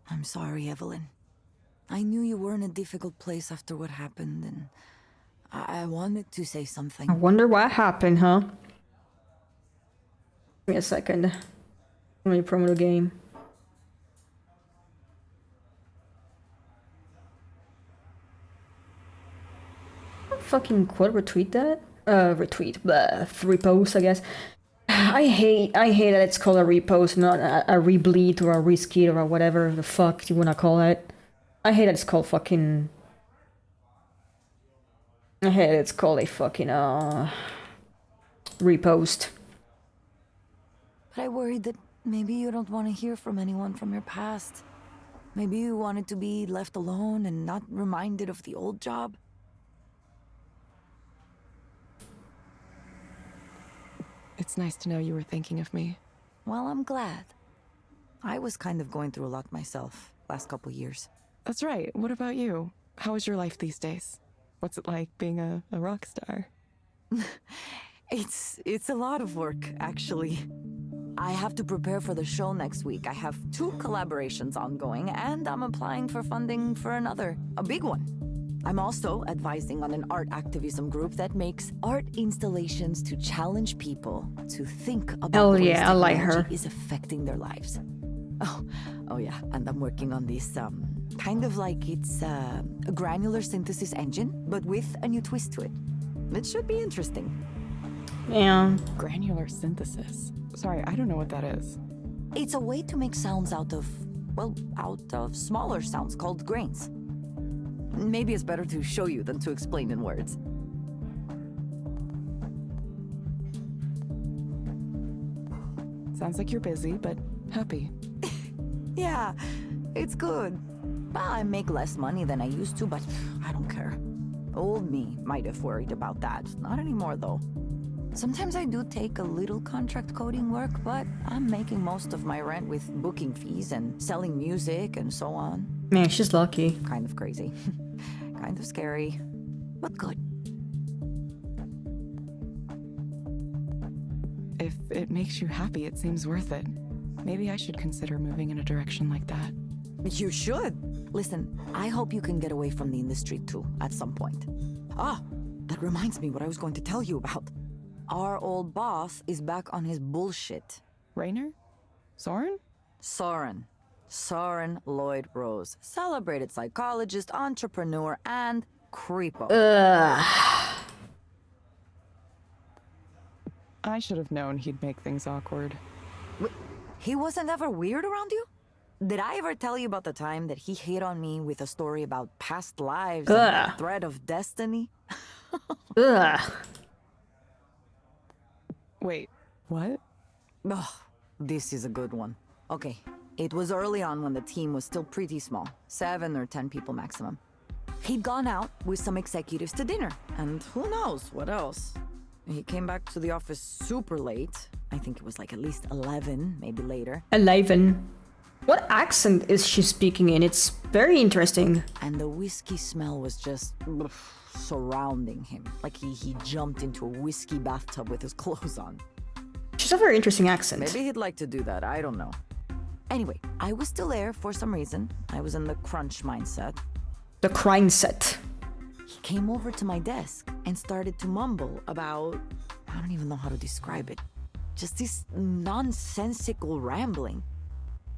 F: I'm sorry, Evelyn. I knew you were in a difficult place after what happened, and I wanted to say something.
A: I wonder what happened, huh? Give me a second. Let me promote a game. I'll fucking quote retweet that? Repost, I guess. I hate that it's called a repost, not a rebleed or a reskeet or whatever the fuck you wanna call it. I hate that it's called fucking... I hate that it's called a fucking, repost.
F: But I worried that maybe you don't want to hear from anyone from your past. Maybe you wanted to be left alone and not reminded of the old job.
C: It's nice to know you were thinking of me.
F: Well, I'm glad. I was kind of going through a lot myself last couple years.
C: That's right. What about you? How is your life these days? What's it like being a rock star?
F: It's a lot of work, actually. I have to prepare for the show next week. I have 2 collaborations ongoing, and I'm applying for funding for another, a big one. I'm also advising on an art activism group that makes art installations to challenge people to think about
A: Hell
F: ways
A: yeah, I like her.
F: technology is affecting their lives. Oh yeah, and I'm working on this kind of like it's a granular synthesis engine, but with a new twist to it. It should be interesting.
A: Yeah.
C: Granular synthesis. Sorry, I don't know what that is.
F: It's a way to make sounds out of smaller sounds called grains. Maybe it's better to show you than to explain in words.
C: Sounds like you're busy, but happy.
F: Yeah, it's good. Well, I make less money than I used to, but I don't care. Old me might have worried about that. Not anymore, though. Sometimes I do take a little contract coding work, but I'm making most of my rent with booking fees and selling music and so on.
A: Man, she's lucky.
F: Kind of crazy. Kind of scary, but good.
C: If it makes you happy, it seems worth it. Maybe I should consider moving in a direction like that.
F: You should. Listen, I hope you can get away from the industry too, at some point. Ah, that reminds me what I was going to tell you about. Our old boss is back on his bullshit.
C: Rainer? Soren?
F: Soren Lloyd Rose. Celebrated psychologist, entrepreneur, and creepo.
C: I should have known he'd make things awkward.
F: He wasn't ever weird around you? Did I ever tell you about the time that he hit on me with a story about past lives and the thread of destiny?
A: Ugh.
C: Wait, what?
F: Ugh, this is a good one. Okay, it was early on when the team was still pretty small, 7 or 10 people maximum. He'd gone out with some executives to dinner, and who knows what else. He came back to the office super late. I think it was like at least 11, maybe later.
A: 11. What accent is she speaking in? It's very interesting.
F: And the whiskey smell was just surrounding him. Like he jumped into a whiskey bathtub with his clothes on.
A: She's a very interesting accent.
F: Maybe he'd like to do that, I don't know. Anyway, I was still there for some reason. I was in the crunch mindset.
A: The crime set.
F: He came over to my desk and started to mumble about... I don't even know how to describe it. Just this nonsensical rambling.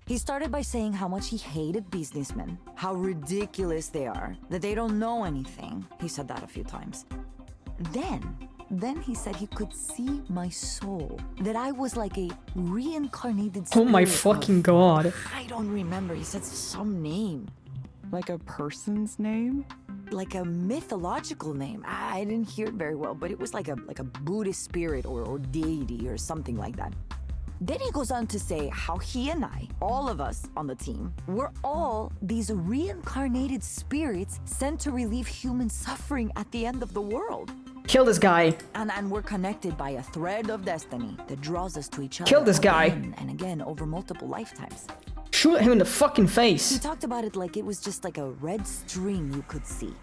F: He started by saying how much he hated businessmen, how ridiculous they are, that they don't know anything. He said that a few times. Then he said he could see my soul, that I was like a reincarnated spirit.
A: Oh my fucking god.
F: I don't remember. He said some name.
C: Like a person's name?
F: Like a mythological name. I didn't hear it very well, but it was like a Buddhist spirit or deity or something like that. Then he goes on to say how he and I, all of us on the team, we're all these reincarnated spirits sent to relieve human suffering at the end of the world.
A: Kill this guy.
F: And we're connected by a thread of destiny that draws us to each other.
A: Kill this guy.
F: Again and again over multiple lifetimes.
A: Shoot him in the fucking
F: He
A: face.
F: talked about it like it was just like a red string you could see.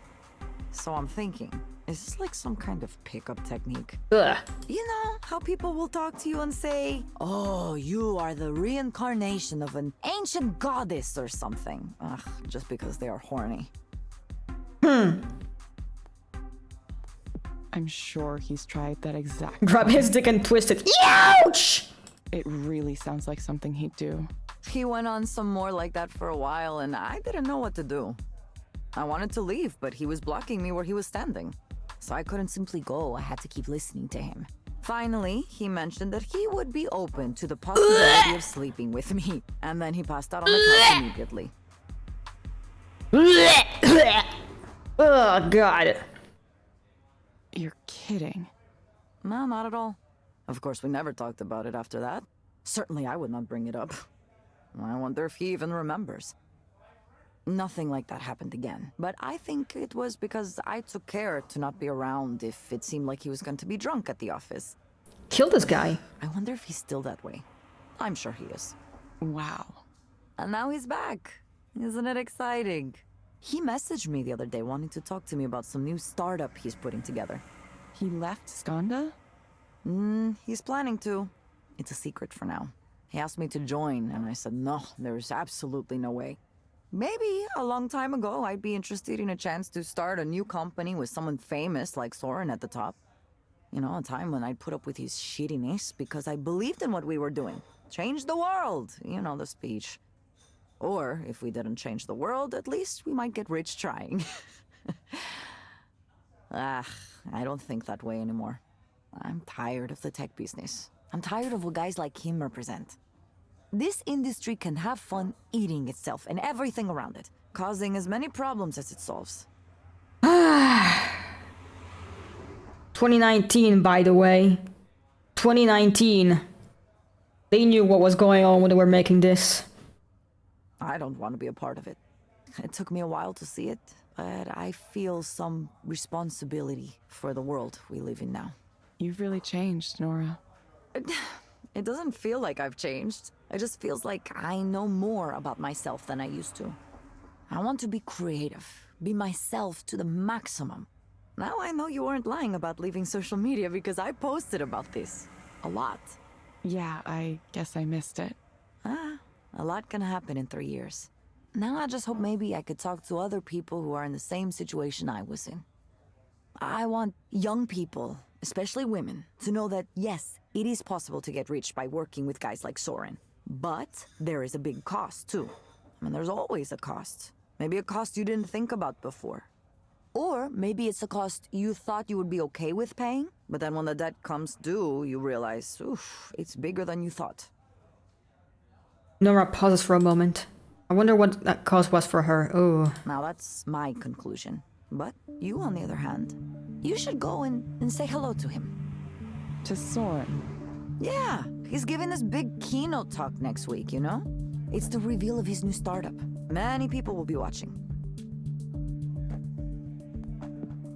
F: So I'm thinking, is this like some kind of pickup technique?
A: Ugh.
F: You know, how people will talk to you and say, oh, you are the reincarnation of an ancient goddess or something. Ugh, just because they are horny.
C: I'm sure he's tried that exact.
A: Grab his dick and twist it. Ouch!
C: It really sounds like something he'd do.
F: He went on some more like that for a while, and I didn't know what to do. I wanted to leave, but he was blocking me where he was standing. So I couldn't simply go. I had to keep listening to him. Finally, he mentioned that he would be open to the possibility of sleeping with me. And then he passed out on the couch immediately.
A: Oh, God.
C: You're kidding.
F: No, not at all. Of course, we never talked about it after that. Certainly I would not bring it up. I wonder if he even remembers. Nothing like that happened again, but I think it was because I took care to not be around if it seemed like he was going to be drunk at the office.
A: Kill this guy.
F: I wonder if he's still that way. I'm sure he is.
C: Wow.
F: And now he's back. Isn't it exciting? He messaged me the other day wanting to talk to me about some new startup he's putting together.
C: He left Skanda?
F: He's planning to. It's a secret for now. He asked me to join, and I said no, there's absolutely no way. Maybe a long time ago I'd be interested in a chance to start a new company with someone famous like Soren at the top. You know, a time when I'd put up with his shittiness because I believed in what we were doing. Change the world, you know the speech. Or, if we didn't change the world, at least we might get rich trying. I don't think that way anymore. I'm tired of the tech business. I'm tired of what guys like him represent. This industry can have fun eating itself and everything around it, causing as many problems as it solves.
A: 2019, by the way. 2019. They knew what was going on when they were making this.
F: I don't want to be a part of it. It took me a while to see it, but I feel some responsibility for the world we live in now.
C: You've really changed, Nora.
F: It doesn't feel like I've changed. It just feels like I know more about myself than I used to. I want to be creative, be myself to the maximum. Now I know you weren't lying about leaving social media because I posted about this. A lot.
C: Yeah, I guess I missed it.
F: A lot can happen in 3 years. Now I just hope maybe I could talk to other people who are in the same situation I was in. I want young people, especially women, to know that yes, it is possible to get rich by working with guys like Soren. But there is a big cost too. I mean, there's always a cost. Maybe a cost you didn't think about before. Or maybe it's a cost you thought you would be okay with paying, but then when the debt comes due, you realize, oof, it's bigger than you thought.
A: Nora pauses for a moment. I wonder what that cost was for her. Oh.
F: Now that's my conclusion. But you, on the other hand, you should go and say hello to him.
C: To Soren.
F: Yeah, he's giving this big keynote talk next week, you know? It's the reveal of his new startup. Many people will be watching.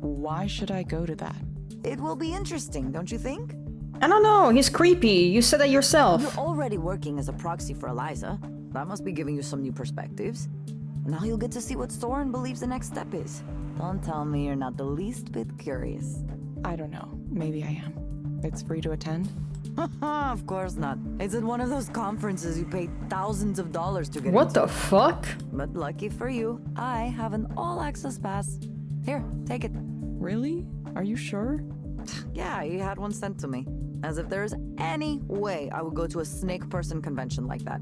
C: Why should I go to that?
F: It will be interesting, don't you think?
A: I don't know, he's creepy. You said that yourself.
F: You're already working as a proxy for Eliza. That must be giving you some new perspectives. Now you'll get to see what Soren believes the next step is. Don't tell me you're not the least bit curious.
C: I don't know. Maybe I am. It's free to attend?
F: Of course not. It's at one of those conferences you pay thousands of dollars to get
A: What
F: into.
A: the fuck?
F: But lucky for you, I have an all-access pass. Here, take it.
C: Really? Are you sure?
F: Yeah, he had one sent to me. As if there's any way I would go to a snake person convention like that.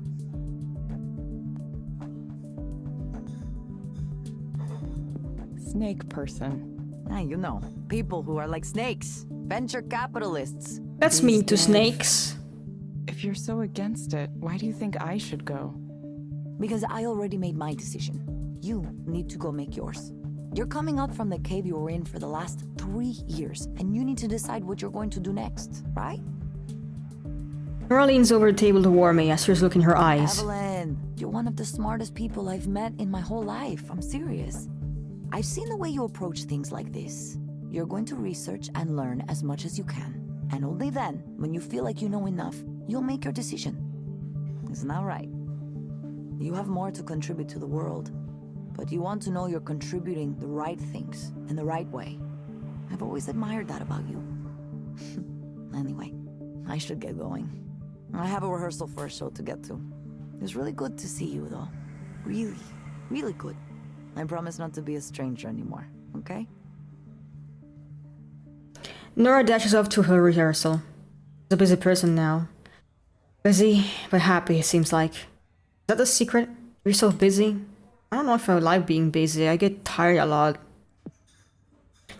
C: Snake person.
F: Ah, you know, people who are like snakes. Venture capitalists.
A: That's
C: These
A: mean to
C: days.
A: snakes.
C: If you're so against it, why do you think I should go?
F: Because I already made my decision. You need to go make yours. You're coming out from the cave you were in for the last 3 years, and you need to decide what you're going to do next, right?
A: Nora leans over the table toward me, a serious look in her eyes.
F: Evelyn, you're one of the smartest people I've met in my whole life. I'm serious. I've seen the way you approach things like this. You're going to research and learn as much as you can. And only then, when you feel like you know enough, you'll make your decision. Isn't that right? You have more to contribute to the world, but you want to know you're contributing the right things in the right way. I've always admired that about you. Anyway, I should get going. I have a rehearsal for a show to get to. It was really good to see you, though. Really, really good. I promise not to be a stranger anymore, okay?
A: Nora dashes off to her rehearsal. She's a busy person now. Busy, but happy, it seems like. Is that the secret? You're so busy? I don't know if I like being busy. I get tired a lot.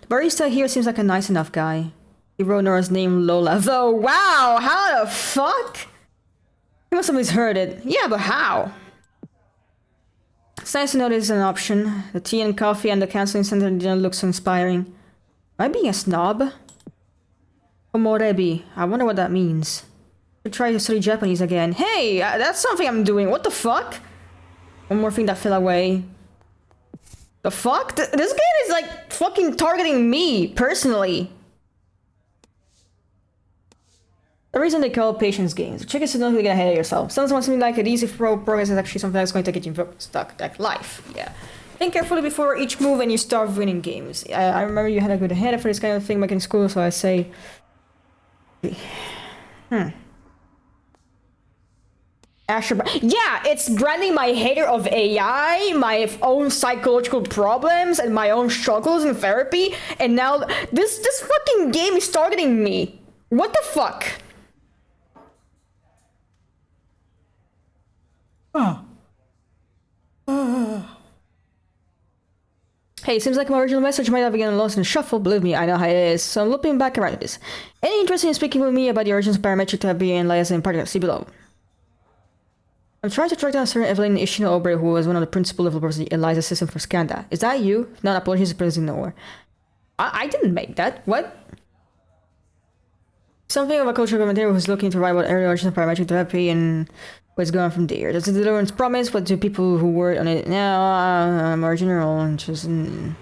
A: The barista here seems like a nice enough guy. He wrote Nora's name Lola, though. Wow, how the fuck? He must have misheard it. Yeah, but how? It's nice to know this is an option. The tea and coffee and the counseling center didn't look so inspiring. Am I being a snob? Komorebi. I wonder what that means. I should try to study Japanese again. Hey, that's something I'm doing. What the fuck? One more thing that fell away. The fuck? This game is like fucking targeting me, personally. The reason they call patience games. The trick is to not get ahead of yourself. Sounds something like it easy progress is actually something that's going to get you stuck. Like life. Yeah. Think carefully before each move and you start winning games. I remember you had a good head for this kind of thing back in school, so I say... Astra, yeah, it's branding my hater of AI, my own psychological problems, and my own struggles in therapy, and now this fucking game is targeting me. What the fuck? Hey, seems like my original message might have gotten lost in the shuffle. Believe me, I know how it is. So I'm looping back around this. Any interest in speaking with me about the origins of parametric therapy and Eliza in particular? See below. I'm trying to track down a certain Evelyn Ishino-Obre, who was one of the principal developers of the Eliza system for Skanda. Is that you? If not, apologies, please ignore. I didn't make that. What? Something of a cultural commentator who's looking to write about early origins of parametric therapy and what's going on from there. Does the deliverance promise? What do people who work on it now marginal interest in?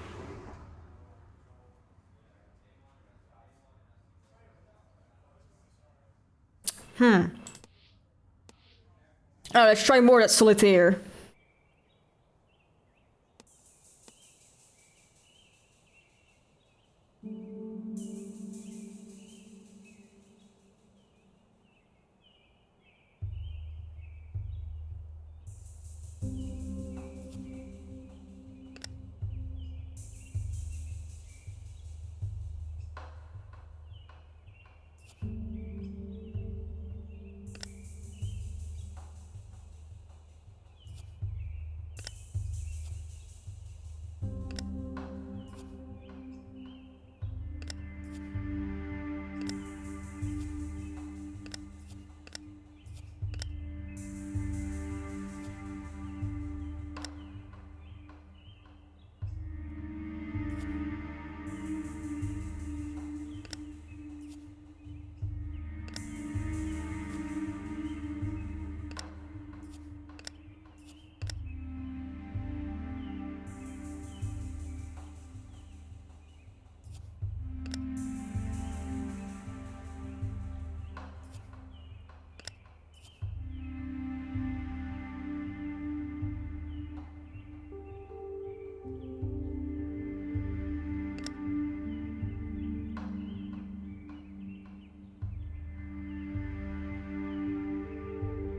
A: Oh, let's try more at Solitaire.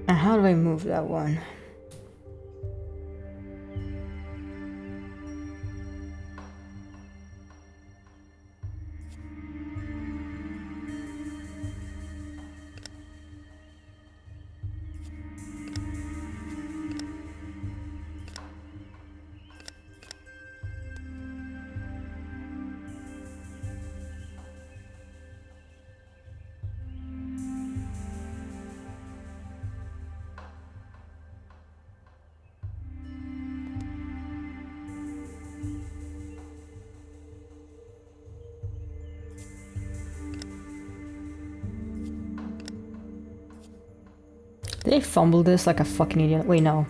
A: And how do I move that one? Did I fumble this like a fucking idiot? Wait, no.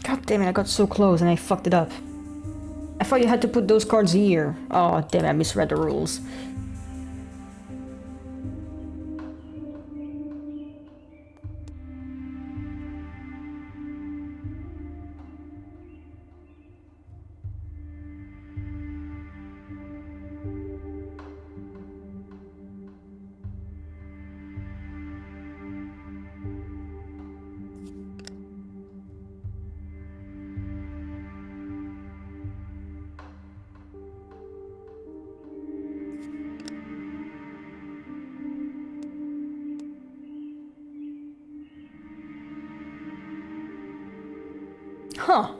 A: God damn it, I got so close and I fucked it up. I thought you had to put those cards here. Oh, damn it, I misread the rules. Huh.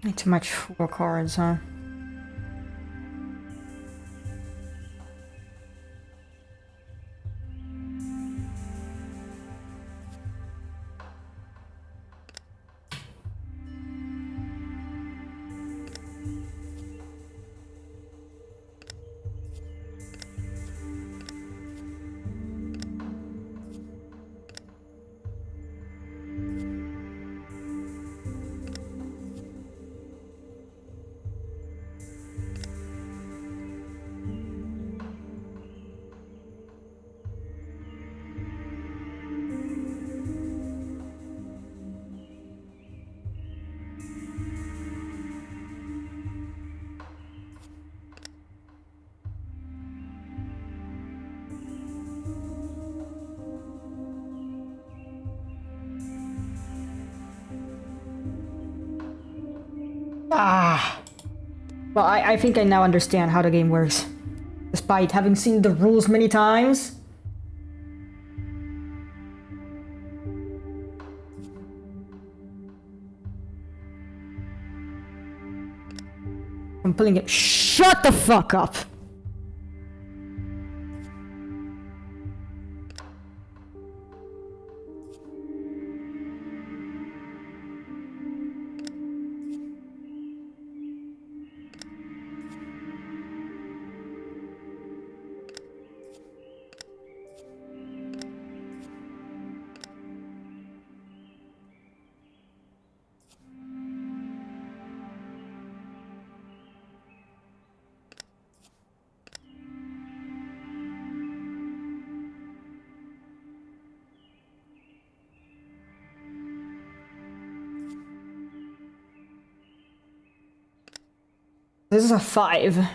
A: Not too much 4 cards, huh? Ah! Well, I think I now understand how the game works. Despite having seen the rules many times. I'm pulling it. Shut the fuck up! This is a 5.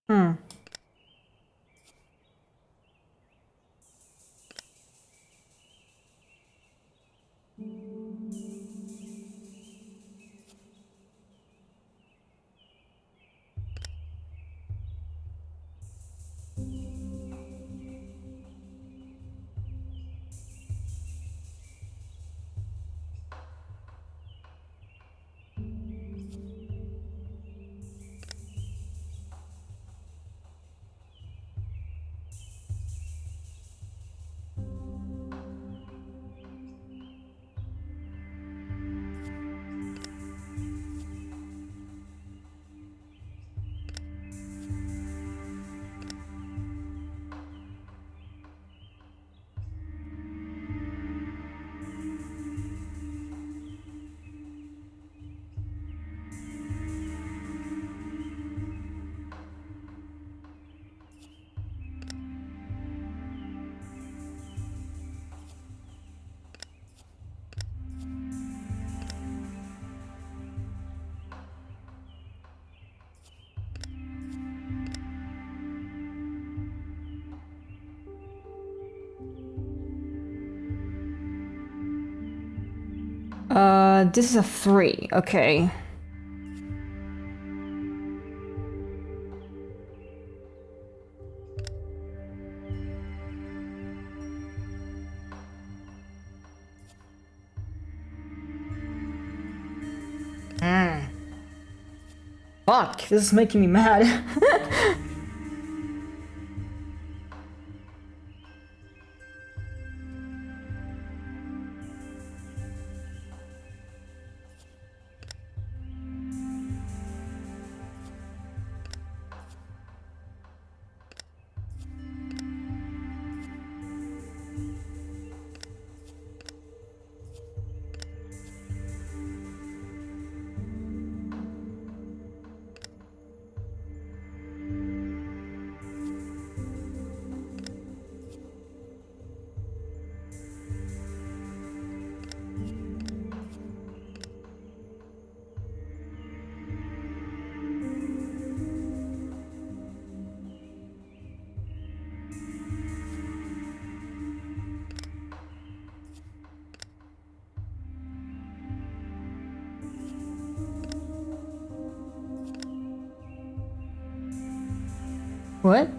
A: Hmm. This is a 3. Okay. Fuck, this is making me mad. What?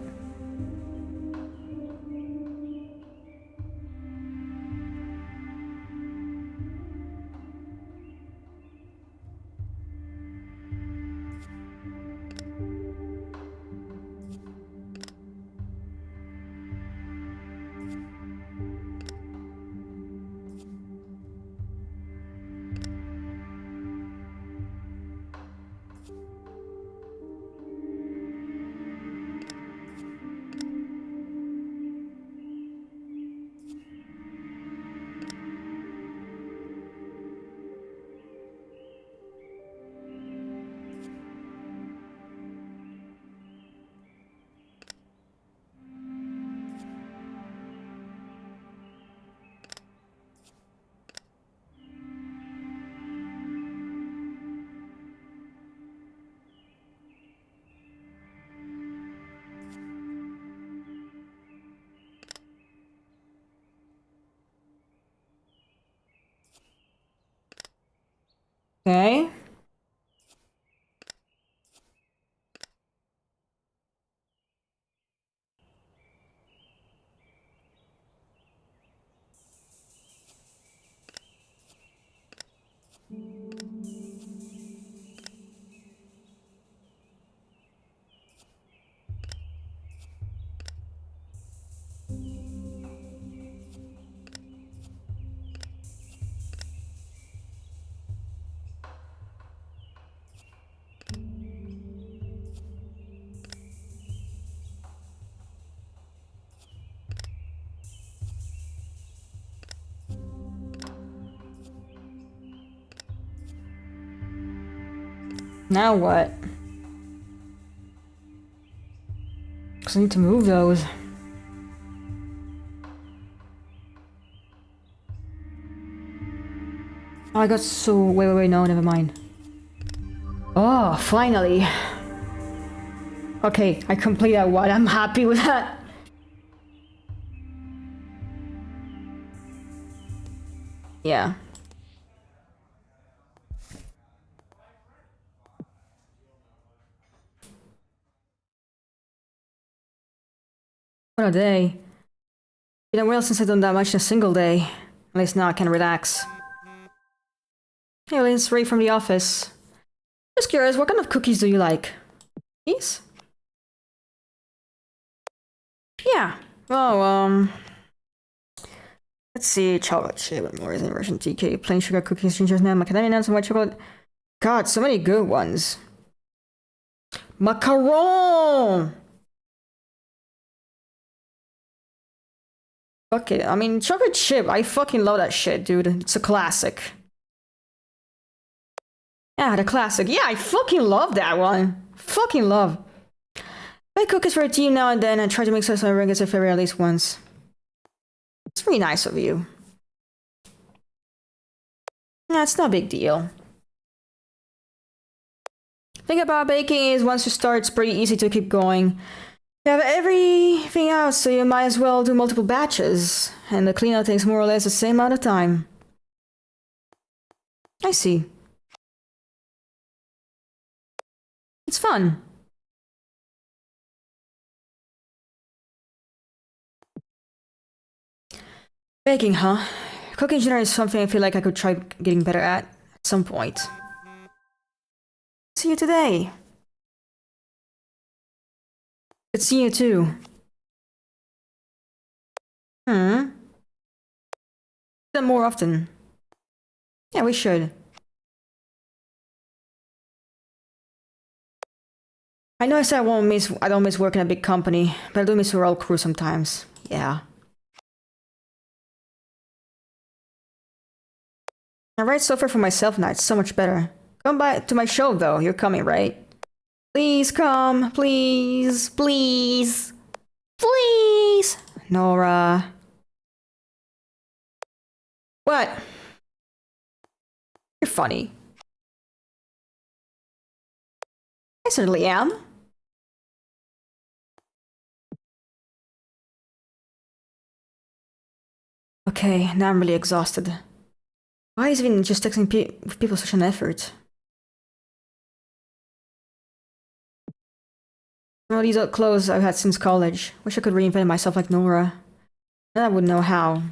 A: Okay. Now what? Because I need to move those. Oh, I got so... Wait, no, never mind. Oh, finally. Okay, I completed one. I'm happy with that. Yeah. What a day. Been a while since I've done that much in a single day. At least now I can relax. Hey, Liz, Ray from the office. Just curious, what kind of cookies do you like? These? Yeah. Oh, let's see. Chocolate chip with more in Russian TK. Plain sugar cookies, ginger snap, macadamia nuts, and white chocolate. God, so many good ones. Macaron! Fuck it. I mean, chocolate chip, I fucking love that shit, dude. It's a classic. Yeah, the classic. Yeah, I fucking love that one. Fucking love. Make cookies for a team now and then and try to make sure everyone gets a favorite at least once. It's really nice of you. Yeah, it's no big deal. Thing about baking is once you start, it's pretty easy to keep going. You have everything out, so you might as well do multiple batches. And the cleanup takes more or less the same amount of time. I see. It's fun. Baking, huh? Cooking in general is something I feel like I could try getting better at some point. See you today. Good seeing you too. Do that more often. Yeah, we should. I know I said I don't miss working at a big company, but I do miss our old crew sometimes. Yeah. I write software for myself now, it's so much better. Come by to my show though, you're coming, right? Please come, please, please, please! Nora. What? You're funny. I certainly am. Okay, now I'm really exhausted. Why is even just texting with people such an effort? All these old clothes I've had since college. Wish I could reinvent myself like Nora. Then I would know how.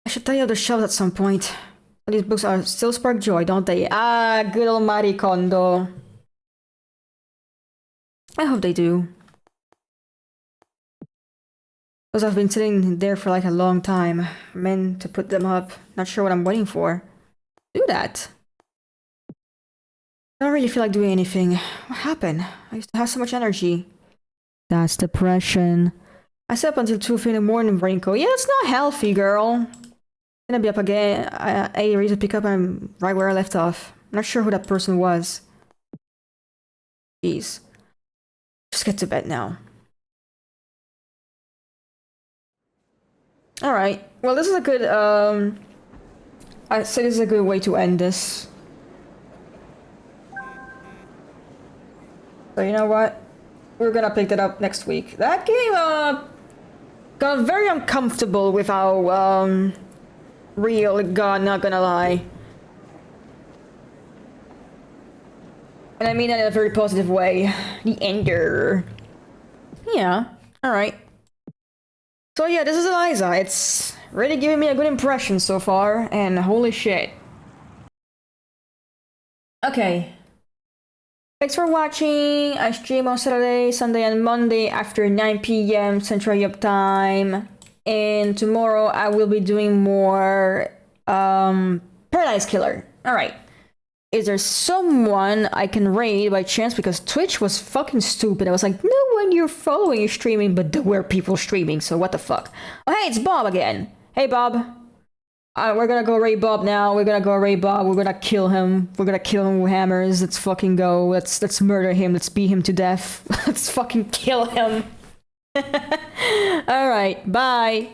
A: I should tell you the shelves at some point. All these books are still spark joy, don't they? Ah, good old Marie Kondo. I hope they do. Because I've been sitting there for like a long time. Meant to put them up. Not sure what I'm waiting for. Do that. I don't really feel like doing anything. What happened? I used to have so much energy. That's depression. I slept until 2 in the morning, Rinko. Yeah, it's not healthy, girl. Gonna be up again. I ready to pick up and right where I left off. I'm not sure who that person was. Jeez. Just get to bed now. Alright. Well, this is a good, I'd say this is a good way to end this. So you know what? We're gonna pick that up next week. That game, got very uncomfortable with how, real it got, not gonna lie. And I mean that in a very positive way. The ender. Yeah, alright. So yeah, this is Eliza. It's really giving me a good impression so far, and holy shit. Okay. Thanks for watching. I stream on Saturday, Sunday, and Monday after 9 p.m. Central Europe time. And tomorrow I will be doing more Paradise Killer. Alright. Is there someone I can raid by chance? Because Twitch was fucking stupid. I was like, no one you're following is streaming, but there were people streaming, so what the fuck? Oh hey, it's Bob again. Hey Bob. We're gonna go raid Bob now. We're gonna go raid Bob. We're gonna kill him. We're gonna kill him with hammers. Let's fucking go. Let's murder him. Let's beat him to death. Let's fucking kill him. Alright, bye.